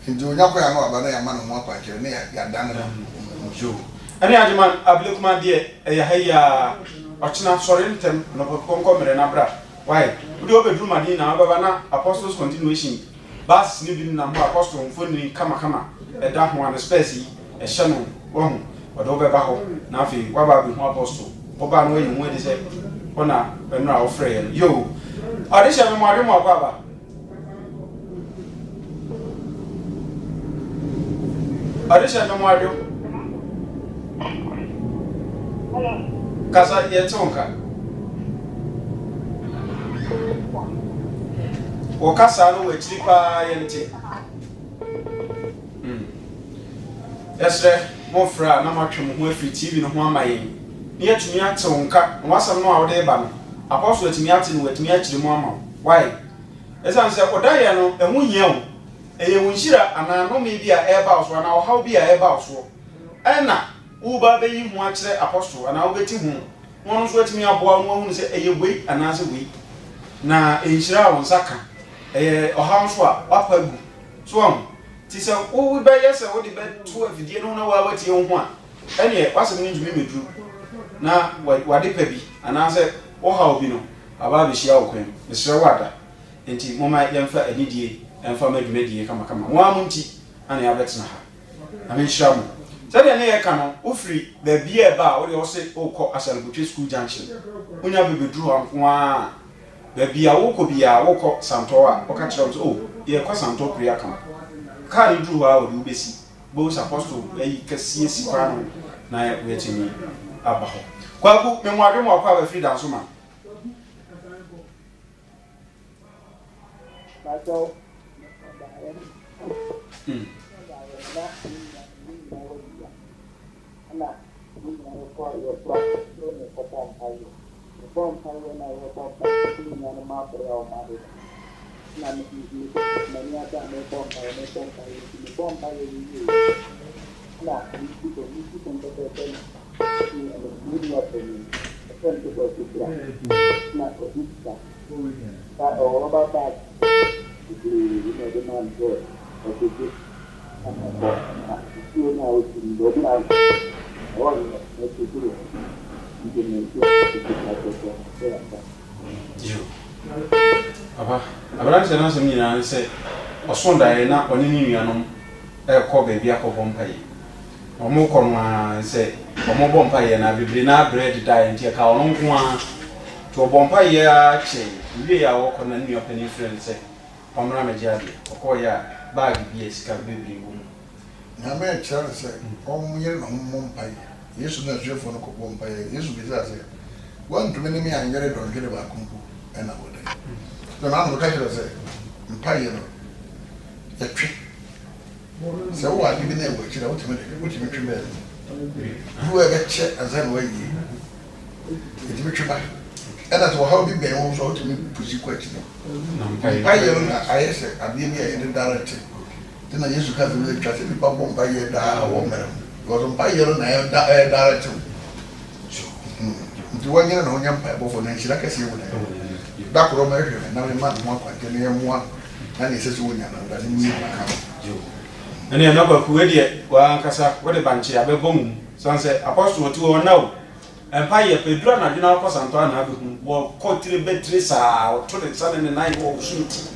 ndio nya ko ya no aba na ya ma no mo akwa kire ne ya dan no yo ani ajuman ablekuma de ya haya ochina sori ntem no konko mere na bra why we do be Madina ababa na apostles continuation bas ni bi na mo apostle mfoni kama e da ho an space yi e hye no wo ho odo be ba ho na afi wa ba bi ho apostle wo ba no yin ho de se ona enu a wo frɛ yo adisha me mo ade mo akwa ba adisha me mo ade kasa ye tonka o kasa no wachiri pa ye nti esre mo fra na matwe mo ho afri TV no ho amaye ne yatumi atonka no wasam no a wo de ba no apostle atumi ate no watumi akiri mo ama why esan se odaye no ehu hia o eye wonhira ana no me bi a eba oso ana o haw bi a eba oso ena Uba be you watch the apostle and I'll bet him. One sweat me up one say a way and as a way. Na inshira on saka. Or how swap up swam. Tis a we buy yes, I would bet 2 if you didn't know what you want. Any what's the means we do. Na what the baby and I said, oh, how be no about the shell queen, Mr. Water. Enti mama yemfa anidie emfa madwumadie kama wa munti ana ya betena ha amen shamu sɛdeɛ ne yɛka no wofiri baabi a ɛba a wode wɔ se wokɔ Asalbutwe school junction wonya bebeduru hɔ nko a baabi a wokɔ bia wokɔ Santɔ a wɔka kyerɛ wo sɛ o yɛkɔ Santɔ prayer camp kaa ne duru hɔ a wode wobɛsi both apostle ayi kɛseɛ si kwa no na yɛtumi aba hɔ kwaku memmoadwe mu akɔ a bafiri da nso ma Abra se na se nyina se osondae na oni ni nuanom ekọ baabi akọbọ mpaye omo kọ no a se omo bọ mpaye na bebre na bread die ntia ka ono nko a to bọ mpaye a che wie ya wo kọ na nua pani friend se omra mejiade okọ ya bag bi esika bebre wo na me chere se omo yere no mo mpaye Yesu na jefo no kọ mpaye Yesu bi se wan to me ni anyere don gele ba kumpu ena wode so na no ka chere se mpaye no yetwe se wo adi bi na ewo kire wo timi twe me wo e be che azan wa yi timi twe ba ena to how bi be wo so timi pusi kwa kire mpaye no na ayese abi bi e de direct tena Yesu ka bi twa se bi ba bo mpaye da wo mere go mpaye no na e direct nti wanyere na onya mpaye bo fo na nshira kase wo na da koro ma hwe na me ma no akwa kene ye mo na ne sese wonya na da ni maka ene na ba ku de wa nkasa wode banche abebom sanse apostle ti wo now empire pedro na dwena ko Santɔ na abehu wo kotire betre sa to de sane ne nai wo sunti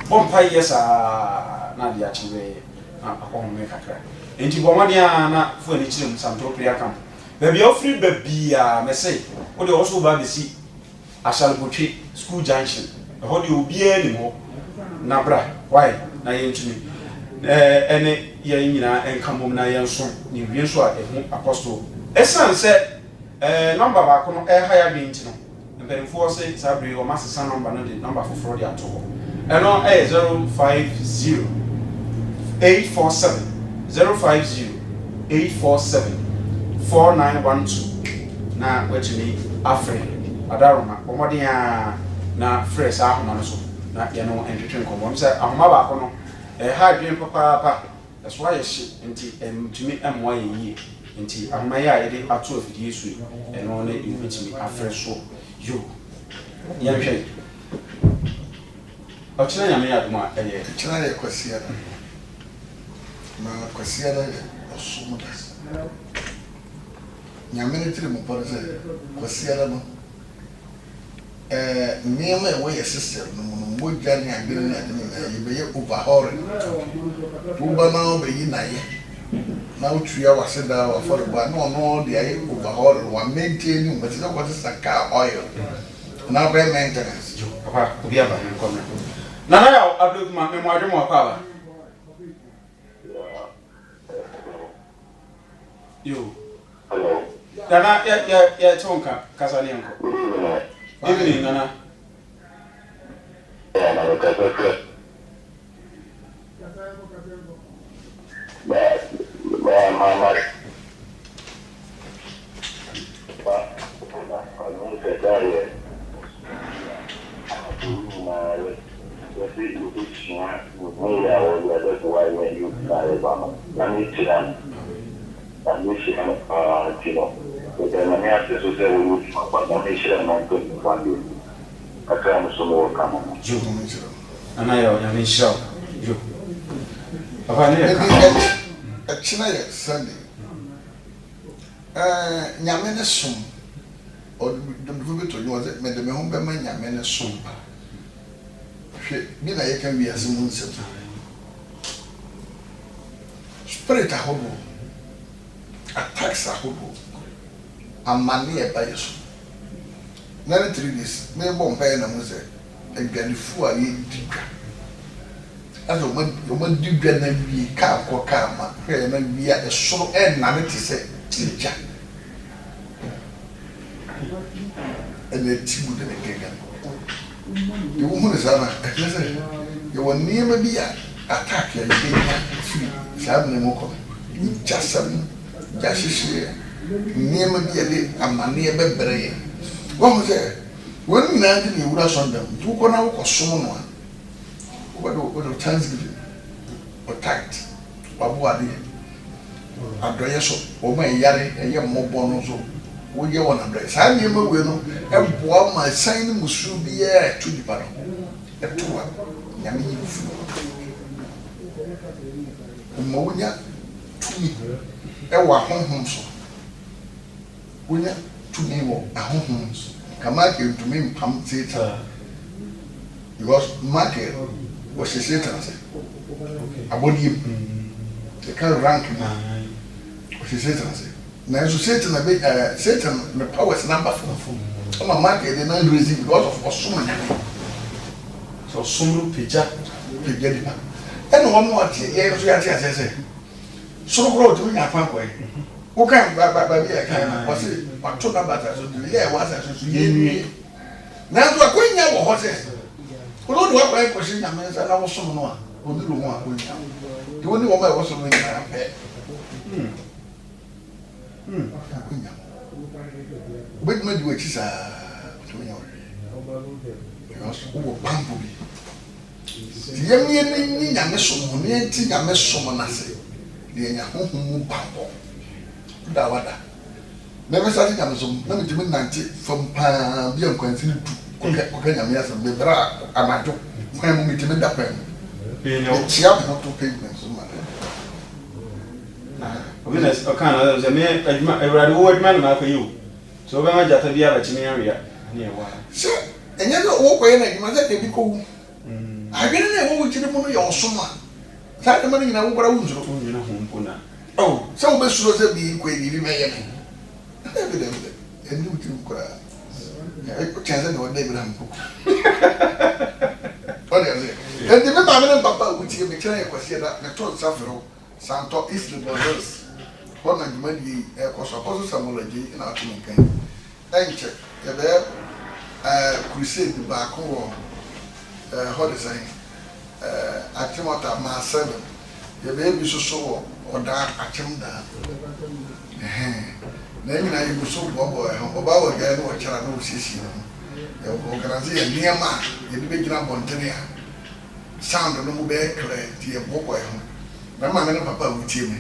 bompaye sa na dia chiwe na akon me kakra enti bomadia na fu ani chire Santɔ prayer camp baby ofri babia me say wo de wo so ba besi Asalbutwe school junction ho de obia ni mo na bra why na yentumi ene ye nyina enkamom na yenso ni wienso a ehu apostle esan se number ba ko no higher dent no mperifo se sabre o masesa number no de number for de ato eno 050 847 050 847 4912 na wetumi afre adaroma omodin a na fresh ahoma no so na ye no entwetwe nkomo se ahoma ba ko no ha dwen papa eso aye hye nti mtumi emwa ye yi nti ahoma ye a ye de ato afidi Yesu eno na yetumi afre so yo ya hwe ochina nyame ya duma eye china ye kwasia na kwasia da osomuda nyame ne tire mo pare se kwasia da no nneɛma a ɛwɔ yɛ system no mu no mogya ne agbere ne ade ne yɛbɛyɛ overhauling woba na wobɛyi nayɛ na wotua wase da wafɔrebɔ a na ɔno de ayɛ overhauling wa maintain ne mbɛte sɛ wɔte saka oil na wobɛyɛ maintenance papa obi aba ne nkɔmɛ nana ya abdulkuma me mo adwemo akɔ aba yo Hello. nana ya tonka kasa ne nko evening nana Yeah, no, that's good. mission Tino. But then I have to say, we would but the mission on good one day. I can't so more come on. And I mean, sure. You. Papa, a China Sunday. Yamene sum. Or the movie to you was it made the home by Yamene sum. Mina can be as a moon. Spirit a hobo. Attacks a hobo. A money a bias. 93 days, may bomb pay and muse. And get the fool a digger. As a woman do get and be car or karma, and be at the show and none to say, teacher. And the tea would again. The woman is on a you will never be attack and free. Sabin Moko. Just some Jashish. Never be a day, a man near Bebre. What was there? When we landed in Urason, you go now or someone. What of Thanksgiving or tact or body. Address or my yari and your more bonos. Would you want to address? I never will. And while my sign must be a to the barrel. A 2 Yami. Monia to me. A wa home so. Wonya to me more a home. Kamaki to me pump theatre. Because market was a Satan. About him. The kind of rank was a Satan. Now, Satan, Satan, the power's number 4. I'm a market, they're not raising because of so many. So, some picture, picture. And one more, yes, I say. So, grow to me, I found way. Who can buy a kind of it? But told about us, yeah, was as you now to a queen, your horses. Who don't work by question, I mean, and I was someone who didn't want to. The only woman was something I pay. But my which is a bamboo. The young young someone, young miss someone, I say, the young bamboo. Dawada. Never started Amazon, let me do 90 from Bian Quentin to Kokanyamias and Bebra Amato, when we did that pen. She have not to pay them so much. Winners, a kind of a mere old man for you. So when I got to the other area near one. Sir, and you don't walk away and you must be cool. I didn't know what you do your summer. That the money in our own. Oh, so much should be quite in Miami. Evidently, and you can cry. I could chance no Abraham. What is it? And the Mamma Papa, which you make a question that the Todd Safro, Santo East Brothers, one of the many Cosaposa Samology in our community. And check the crusade the back home, what is saying, at Timota Mass 7. The baby so or that at him down. Then I was so boy, about again, or Charano Sissi. The organization near man, the big Bontania. Sound of no bear clear, dear boy. My mamma and papa would tell me,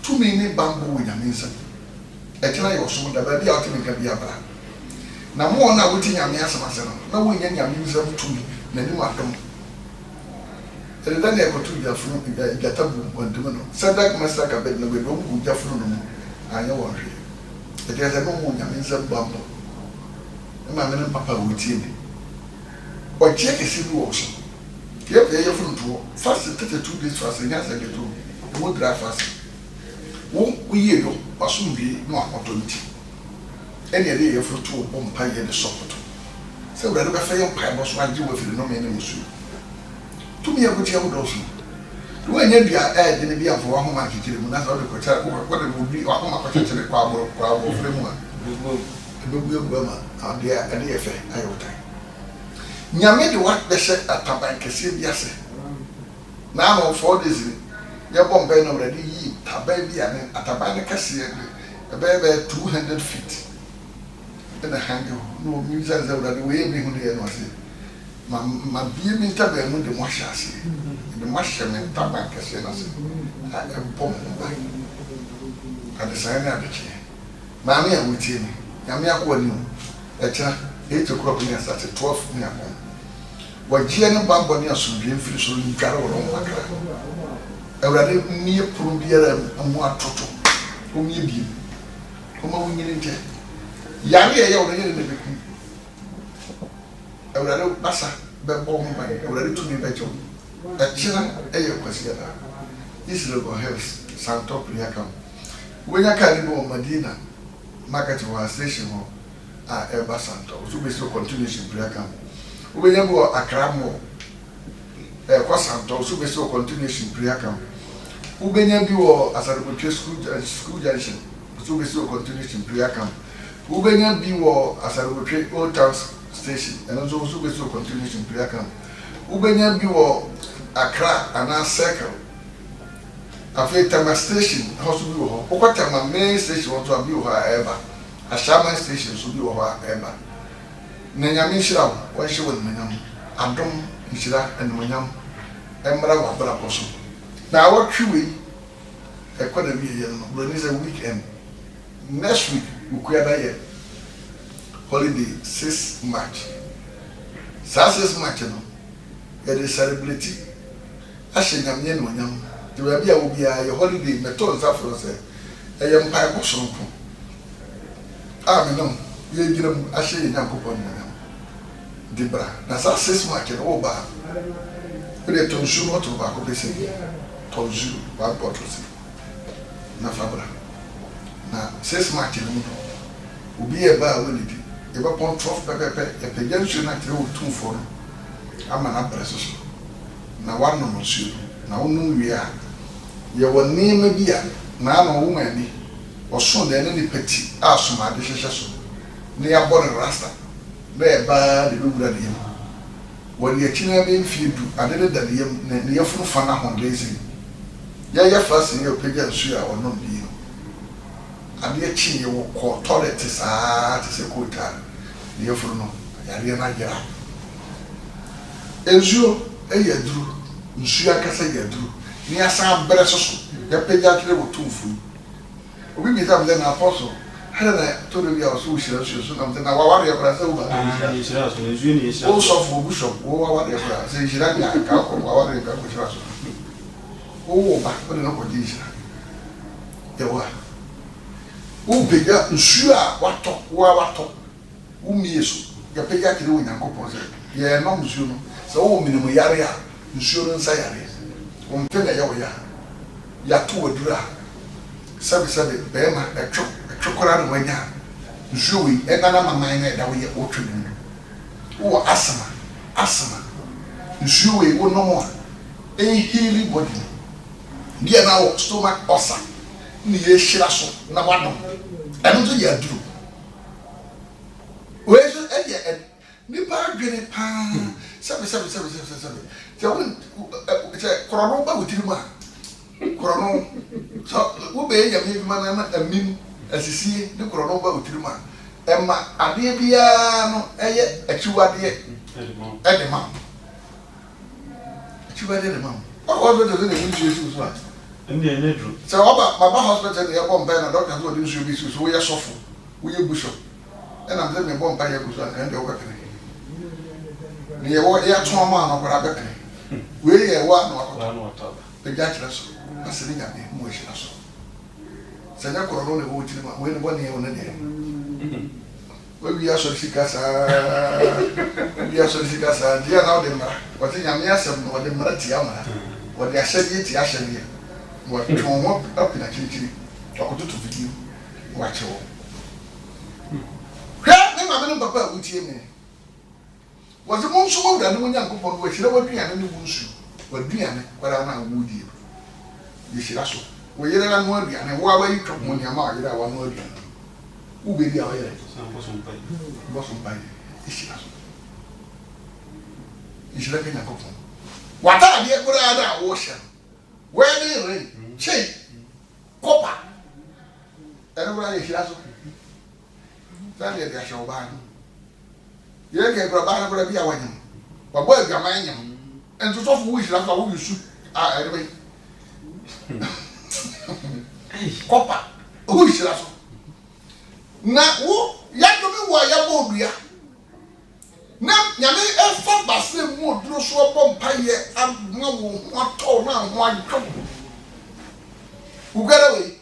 too many bamboo in a minson. I tell you, so the baby ultimate can be a brand. Now, more now, waiting a mias myself, no one young museum to me, then you are come. And then they go to your fruit, get a boom, one to know. Sadak must like a bed, no, we don't go to fruit. I know one. It is a no one, I mean, some bumble. And my man and papa would tell me. Or check a civil also. Yep, they are from two. Fast 32 days fast, and yes, I get to. Would drive fast. Won't we go, or soon be no opportunity. Any day of fruit to bomb pie and the support. So, rather, I fail pie was one you with the no man in to me, I would tell those. When you are adding the beer for one market, that's all the quarter, what it would be, or home opportunity to the crowd of Fremont. The good woman, our dear, and the affair, I will tell. Yammed what they said at Tabanka, yes. Now, 4 days, your bomb band already, Tababi and at Tabanka, a baby 200 feet. And a hanger, no music already waving the was my being in Taban, the Mashasi, the Masham and Tabanka, I am bomb. adesan na adekye maame a wotie ni nyame akọ ani ekyira 8 o'clock ni asate 12 ni akọ wagye ne bambo ne asomdwe mfiri so ntware woro makra awurade nie pro biara amu atoto omie bi koma wonyine nte yare ye wo ne ne beku awurade basa bebo ho ban awurade tumi bejo ekyira eye kwasi ada Islogo Hills Santo Priakam wenya ka ni bo Madina market wa station ho a Eba Santo so be so continuation Priakam wenya bo Accra mo kwa Santo so be so continuation Priakam wenya bi wo Asarabotwe school junction so be so continuation Priakam wenya bi wo Asarabotwe Old Town station and so be so continuation Priakam wenya bi wo Accra ana circle after Tama station hospital ho okwa Tama main station to abi ho eba Ashama station so bi ho eba na nyame nhira wo hye wo nyam adom nhira enonyam emra wa bra poso na wa twiwe ekoda bi ye no bro ni say weekend next week ukuya ye holiday 6 March 6 March no ye celebrate ashe nyame enonyam the baby will be a holiday method after say I am pie bosonko ah me no ye giram ahye nyankopon nyam dibra na sa 6 March no ba we ton shu no to ba ko bese ton shu ba bottle si na fabra na 6 March no obi e ba holiday e ba pon 12 pepe e pe jansu na tire o tumfo no ama na preso na warno no shu na onu wi a ye woni ma bia na na wo mani oso de ne peti asoma de hwehwe so ne ya bore rasta na e ba de bugura de yem woni akina be mfiedu ade de da de yem ne ye funu fa na hondezi ya fast ye pega su a wono bi no ade achi ye wo ko toilet sa te se kota ne ye funu no ya re na gira enzuo eye duru nsu akasa ye duru ni asa bere soso ya pega kire wotumfu obi bi tam na apostle hala na to do ya so shira so na na wa ya pra se u ba ni shira so ni ni shira o so fu bishop o wa ya pra se shira ni aka ko wa ya ka ko shira so o ba o no ko di shira ya wa o pega nsu a wato o mieso ya pega kire wo nyankopon se ya no nsu no se o minimu yare a nsu no nsa yare on pega ya wo ya to wadura sabe bema etwokora no wanya nsuwi enana maman na da wo ye otwenu wo asama nsuwi wo no mo healing body dia na wo stomach ulcer ni ye hira so na wadom eno to ya duru we so ni pa dwene pa sabe ja won korona ba wotiri ma korona so wo be ya me ma na amin asisi ni korona ba wotiri ma emma ade bia no eye achiwade edema achiwade de ma o do de ne nchi esi so a ndi ene dru so baba hospital ya bomba na doctor so de nsu bi so wo ya sofo wo ye bishop and am me bomba ya ku so an de o kakere ni ye wo ya tuma ma no kora bekere we ye wa no akota pe jachira so asiri nyame mo ehira so sanya kororo ne wo tiri ma we ne bone ye wona de we wi aso sikasa dia na o de mara o ti nyame asem no o de mara ti amara o de ahye ti ahye wo twon mo apina kirikiri akototo video wa chewo ha ne ma me papa wutie me was the monso mo da no nyankopon wo hira waduane ne wunsu waduane kwara na wudi ye hira so wo yere na no aduane wo abayi twop mo nyama wa yere wa no aduane wo be dia wa yere bosom pai hira so hira ke nyankopon wata de kwara da wo hia we ni re che kopa eno bra ye hira so ta de ga sho ba ye ke bra ba na bra bi awanyam wa boy gaman nyam enso so fu hira so wo yusu a ere be kopa who is that? Na wo ya do mi wo ya bo dua na nyame e fa base mu duro so bom paye amna wo ato na ho adwo ugara we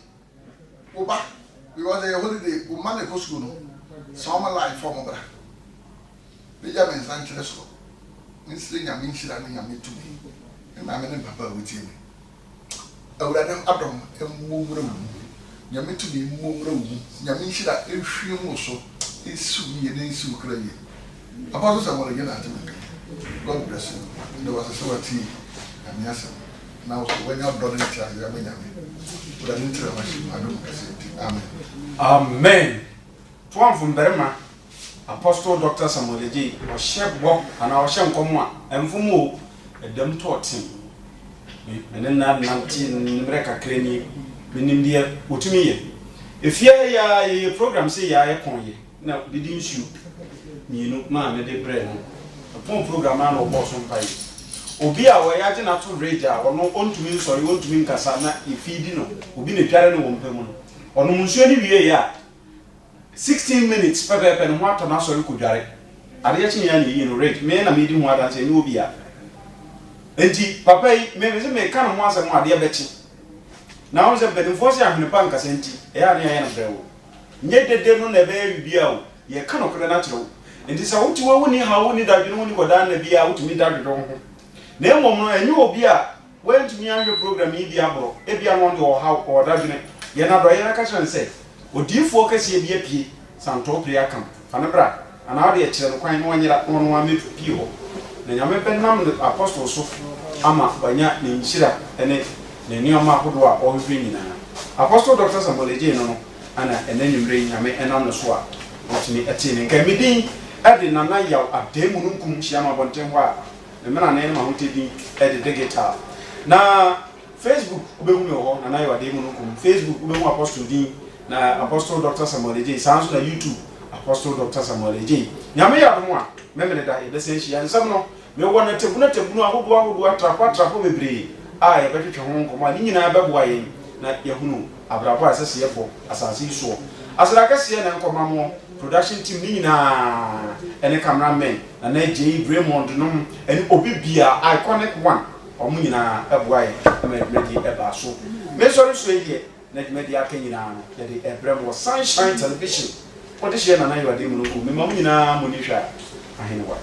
oba because the holiday o man e go school no so my life for mo bra be ja men san chile so nsire nyame nshira no nyame to me na me ne papa wo tie me awurade adom emumura mu nyame to me emumura mu nyame nshira ehwie mu so esu ye na esu kra ye apostle Samuel again at me God bless you there was a sawati and yes now when you're done it ya me nyame but I didn't tell you adom kase amen amen tuan from berema Apostle Dr. Samuel Eji o shebo ana o hye nkomo a emfumu edam totin ene na nanti nimre kakra ni menim de otumi ye efie ya ye program say ya ye konye na didi nsu mienu ma me de bre no pon program na no boss mpai obi a wo ya je na to rage a ono ontumi nsori ontumi nkasa na ifidi no obi na tware no wo mpamu no ono nsuo ni wie ya 16 minutes pepe no wato na so rekudware ade ye chinya ni no rate me na me di ho adanse ni obi a enti papa yi me se me kan ho asem ade bechi na o se bedin se ahene pa nkasa enti e ya na na brewo nye dede no na be bia o ye kan okre na kire enti sa wuti wo woni ha woni dadwe no woni koda na bia wutumi dadwe ho na emom no enye obi a wentumi ahwe program yi bia bro e bia no de o ha o dadwe ye na do ye na ka se odifo kase bia pie santo pria kam fanabra ana ade kire no kwan no anyira no ametu pie ho na nyame benam apostle so ama banya ne nshira ene ne nioma hodo a ohwe nyina apostle Dr. Samuel Eji no ana enanyumre nyame enam no so a otini atini nka medin ade nana yaw ademu no nkum hia ma bonten ho a me na ne ma hotedi ade digital na Facebook ubehu me ho nana yaw ademu no nkum Facebook ubehu apostle din na apostle Dr. Samuel Eji sanso na YouTube apostle Dr. Samuel Eji nyame ya domo a memele da e besen hia nsam no me wona tebunu ahodo atrapo bebre a ye betwetwe ho nkoma ni nyina beboa yen na yehunu abrabo asese yefo asase so asara kase na nkoma mo production team ni nyina ene cameraman na J Raymond no ene obibia iconic one omu nyina eboa yen me di eba so me sorry so ye na media kenyina no ye di ebrem Sunshine Television what is here na you ade mu no ku me mamu nyina mo ni hwa ahene wa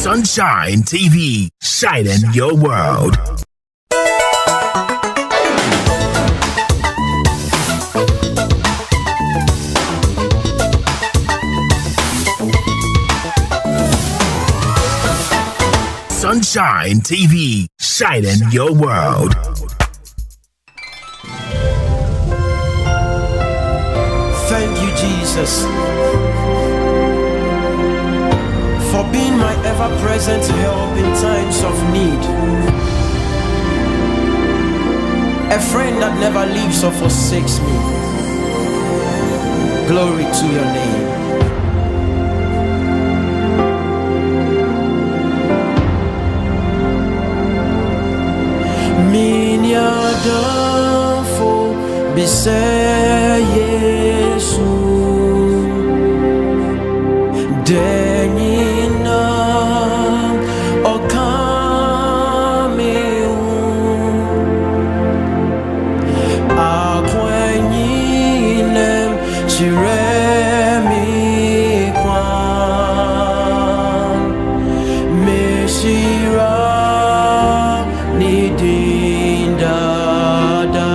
Sunshine TV, shining your world. Sunshine TV, shining your world. Thank you, Jesus, for being my ever-present help in times of need. A friend that never leaves or forsakes me. Glory to your name. Minyadafo bise Yesu Denina Okameu Akwenyinem Chiremi Kwan Meshira Nidindada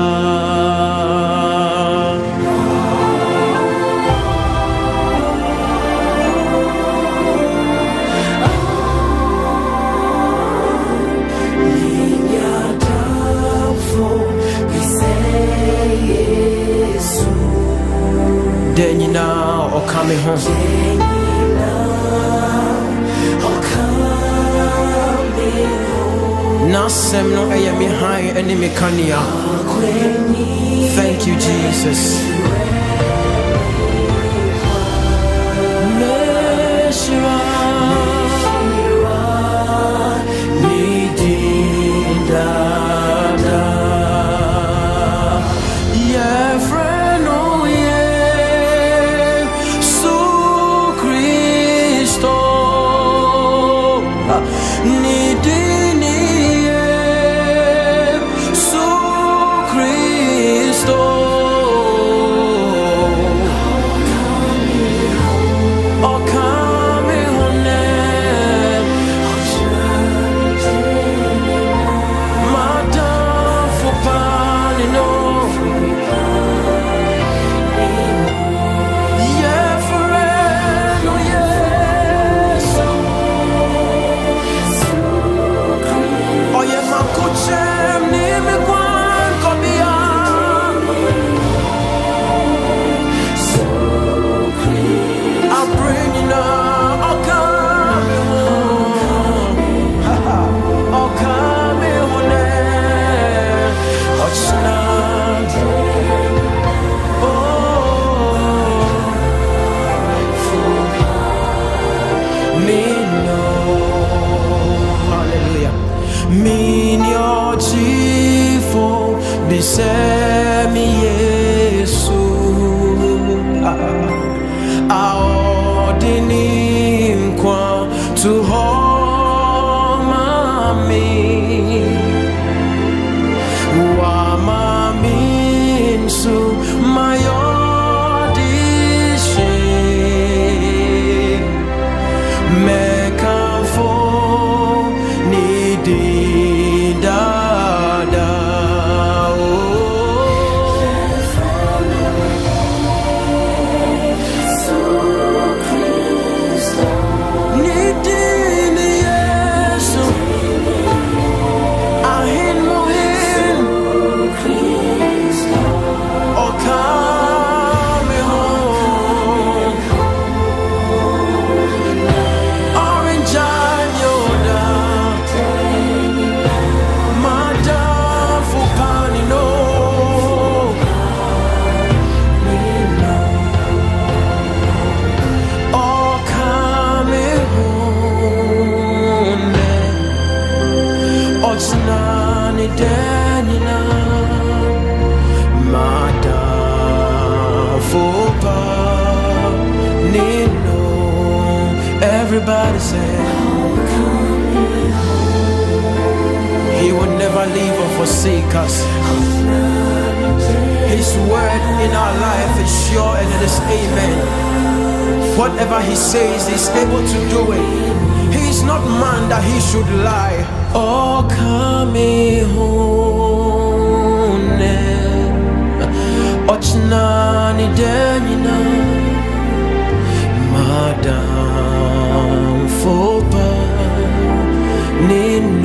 Denina okame home. Nasem no eye mi high enemy kania. Thank Thank you, Jesus. Everybody say, He will never leave or forsake us. His word in our life is sure and it is amen. Whatever He says, He's able to do it. He is not man that He should lie. Oh, come home, Ochnani denina, Madam Fopa, Nino.